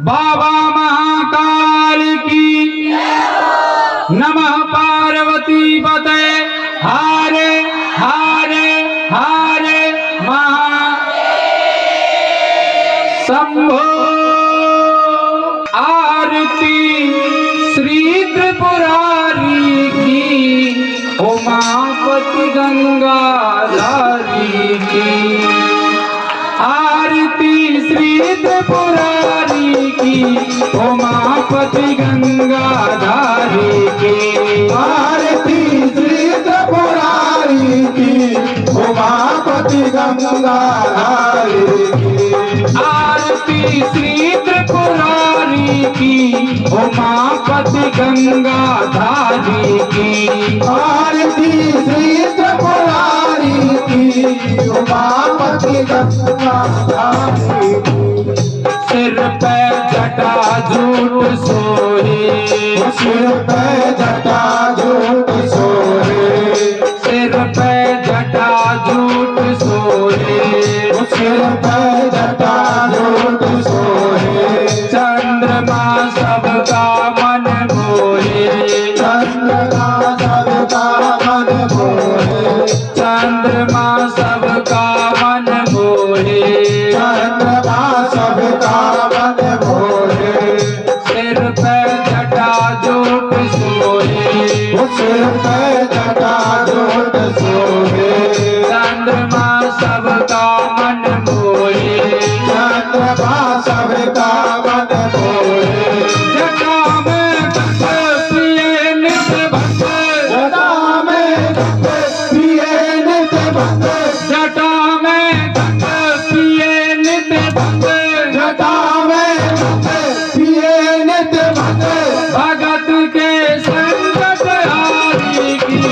बाबा महाकाल की नमः पार्वती पते हारे हारे हारे महा शंभो। आरती श्री त्रिपुरारी की उमापति गंगाधारी की। आरती श्री त्रिपुरारी की उमापति गंगाधारी की। आरती श्री त्रिपुरारी की उमापति गंगाधारी की। आरती श्री त्रिपुरारी की उमापति गंगाधारी की। आरती श्री त्रिपुरारी की उमापति गंगाधारी की। सिर पे जटा झूठ सोहे सिर पे जटा झूठ सोहे सिर पे जटा झूठ सोहे सिर पे जटा झूठ सोहे चंद्रमा सबका मन मोहे चंद्रमा सबका मन मोहे चंद्रमा सबका मन मोहे चंद्रमा सबका मन मोहे सिर पे जटा झूठ सोहे सिर पे जटा झूठ सोहे चंद्रमा सबका मन मोहे चंद्रमा सबका मन मोहे जटा में गंग पिए नित भंग जटा में गंग पिए नित भंग जटा में गंग पिए नित भंग जटा में गंग पिए नित भंग भगत के संकट हारी की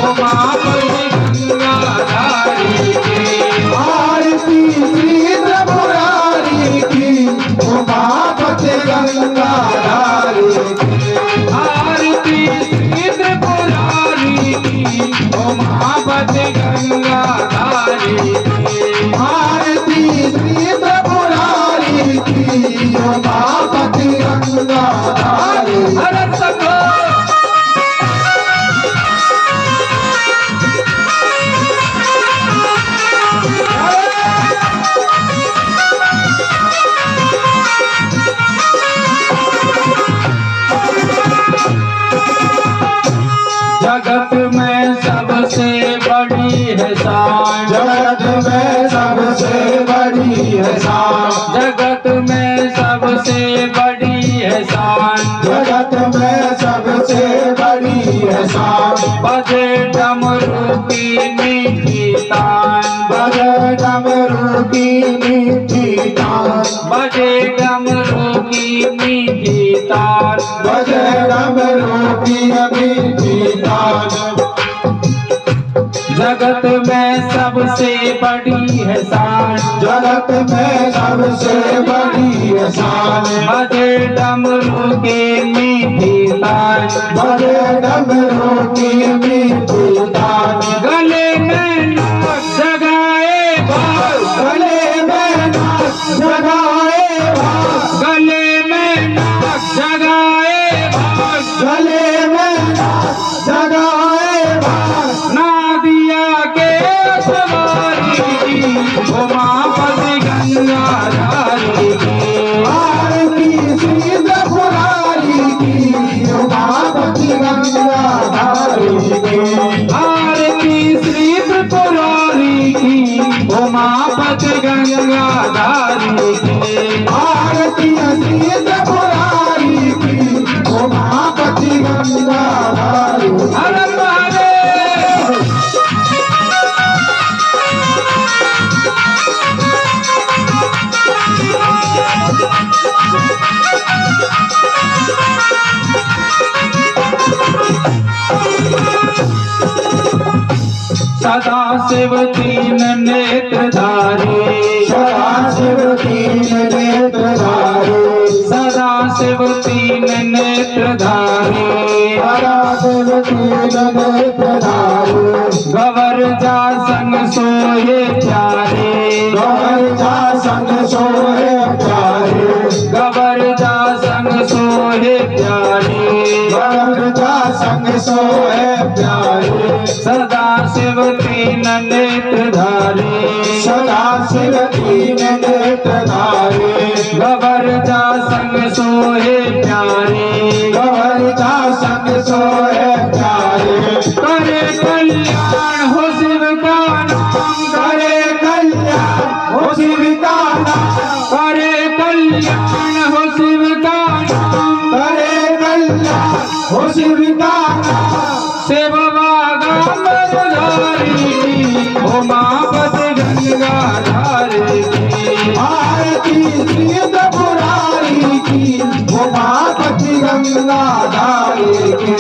उमापति गंगाधारी की। आरती श्री त्रिपुरारी की उमापति गंगाधारी की। आरती श्री त्रिपुरारी की उमापति गंगाधारी की। आरती श्री त्रिपुरारी की उमापति गंगाधारी की। अरे सबो जगत में सबसे बड़ी है शान जगत में सबसे बड़ी है शान जगत में सबसे बड़ी है शान जगत में सबसे बड़ी है शान बजे डमरू की मीठी तान बजे डमरू की मीठी तान बजे डमरू की मीठी तान बजे डमरू की मीठी तान जगत में सबसे बड़ी है शान जगत में सबसे बड़ी है शान बजे डमरू की मीठी तान बजे डमरू की मीठी तान गले में नाग जगाए भाव गले में नाग जगाए भाग गले में नाग जगाए भाव गले में नाग जगाए भाग नादिया के सवारी की उमापति गंगाधारी की। आरती श्री त्रिपुरारी की उमापति गंगाधारी की। आरती श्री त्रिपुरारी की उमापति गंगाधारी की। आरती श्री त्रिपुरारी की उमापति गंगाधारी की। हर महादेव। सदा शिव तीन नेत्रधारी सदा शिव तीन नेत्रधारी सदा शिव तीन नेत्रधारी सदा शिव तीन नेत्रधारी गवर जा संग सोए प्यारे गौर जा संग सोए प्यारे गवर जा संग सोए प्यारे गौर जा संग सोए प्यारे सदा शिव तीन नेत्रधारी सदा शिव तीन नेत्रधारी गवर जा संग सोए प्यारे गौर जा संग सोए प्यारे करे कल्याण हो शिव का नाम करे कल्याण हो शिव का नाम करे कल्याण हो शिव का नाम करे कल्याण हो शिव का नाम शिव वागमधारी की उमापति गंगाधारी की आरती श्री त्रिपुरारी की उमापति गंगाधारी की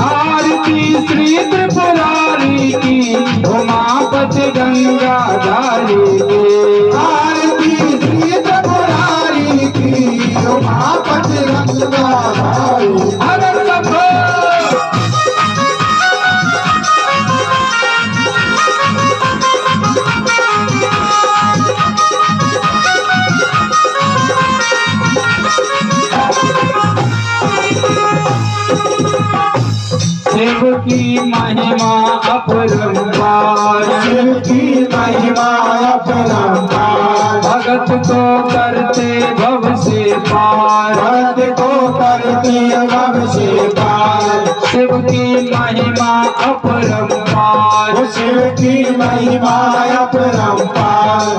आरती श्री त्रिपुरारी की उमापति गंगाधारी की आरती श्री त्रिपुरारी की उमापति गंगाधारी अगर सबको शिव की महिमा अपरंपार शिव की महिमा अपरंपार भगत को करते भव से पार भक्त को करती भव से पार शिव की महिमा अपरंपार शिव की महिमा अपरंपार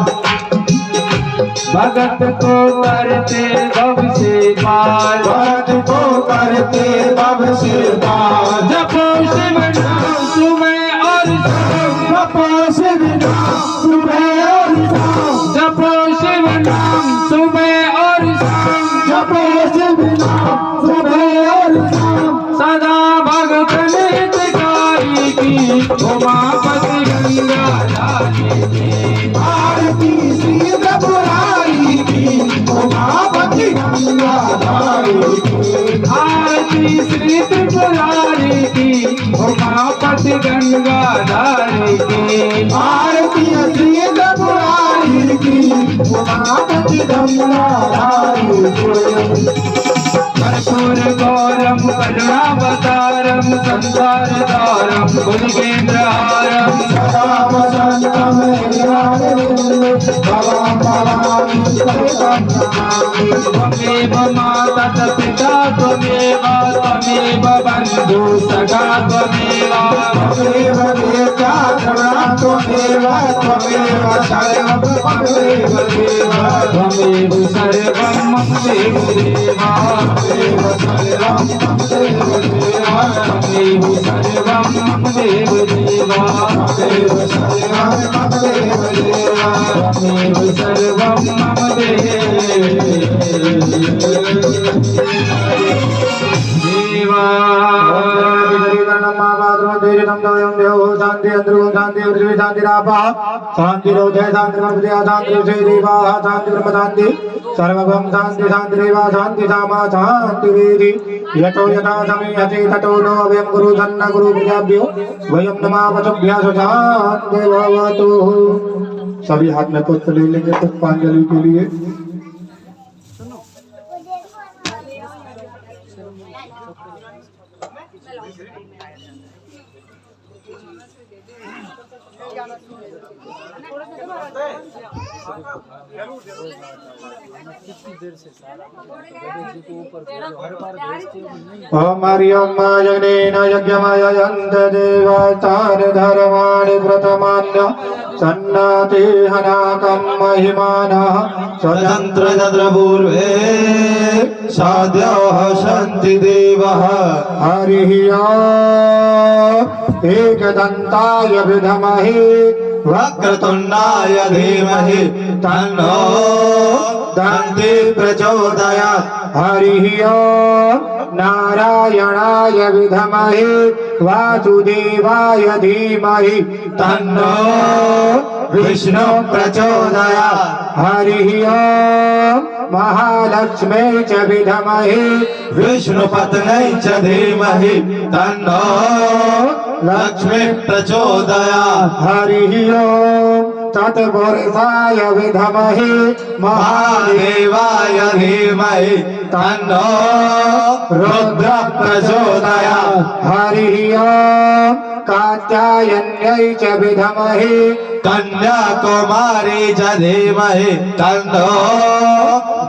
भगत को करते भव से पार भक्त को करते भव से पार जपो शिव नाम सुबह और शाम जपो शिव नाम सुबह और शाम जपो शिव नाम सुबह और शाम जपो शिव नाम सुबह और शाम सदा भगत नित्यकारी की उमापति गंगाधारी की आरती श्री त्रिपुरारी की उमापति गंगाधारी की आरती श्री त्रिपुरारी की उमापति गंगाधारी की आरती श्री त्रिपुरारी की उमापति गंगाधारी की कर्पूर गौरम करुणावतारम संसार तारम भुजगेन्द्रहारम सदा वसंतम भवां भवानी त्वमेव माता च पिता त्वमेव त्वमेव बन्धु सखा त्वमेव त्वमेव देवता द्रविणा त्वमेव त्वमेव सर्वं त्वमेव देव त्वमेव सर्वं मम देव देवा त्वमेव सर्वं मम देव देव त्वमेव सर्वं मम देव देवा त्वमेव सर्वं मम देव देव त्वमेव सर्वं मम देवा शांति अंदर शांति पृथ्वी शांति रापा शांति रोधय शांति विद्या शांति देवा शांति ब्रह्म शांति सर्वगम शांति शांति देवा शांति सामा शांति वेदी यतो यथा समीयते ततो नो वयं गुरु धन्न गुरु प्रजाभ्यो वयं नमः वचुभ्यः शांति भवतु। सभी हाथ में पुष्प ले लेंगे पुष्पांजलि के लिए। ओम हरिओम यज्ञेन यज्ञमयन्त देवतान् धर्माणि व्रतमान्य सन्नाते हनाकं महिमानः स्वतंत्र तत्र पूर्वे साध्याः सन्ति देवः हरिः ओम् एकदन्ताय विद्महे वक्रतुण्डाय धीमहि तन्नो दन्ति प्रचोदयात् हरिः ओम् नारायणाय विद्महे वासुदेवाय धीमहि तन्नो विष्णु प्रचोदयात् हरिः ओम महालक्ष्मी च विद्महे विष्णुपत्न्यै च धीमहि तन्नो लक्ष्मी प्रचोदयात् हरिः ओम तत्पुरुषाय विद्महे महादेवाय धीमहि तन्नो रुद्र प्रचोदयात् हरिः ओम कात्यायन्यै च विद्महे कन्याकुमारी च धीमहि तन्नो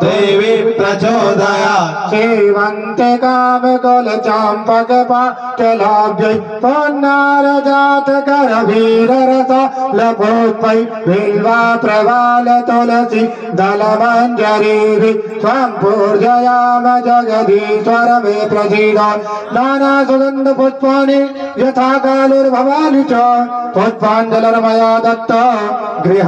देवी प्रचोदयात् सेवन्ते कामकुलचाम्पकपाटलाभ्यै पन्नारजातकरवीररस लपोत्पै बिल्वा प्रवाल तुलसी दलमञ्जरीभिः त्वं पूजयाम जगदीश्वर मे प्रसीद नानासुगन्धपुष्पाणि यथा कालुर्भवानि च पुष्पाञ्जलिर्मया दत्त गृह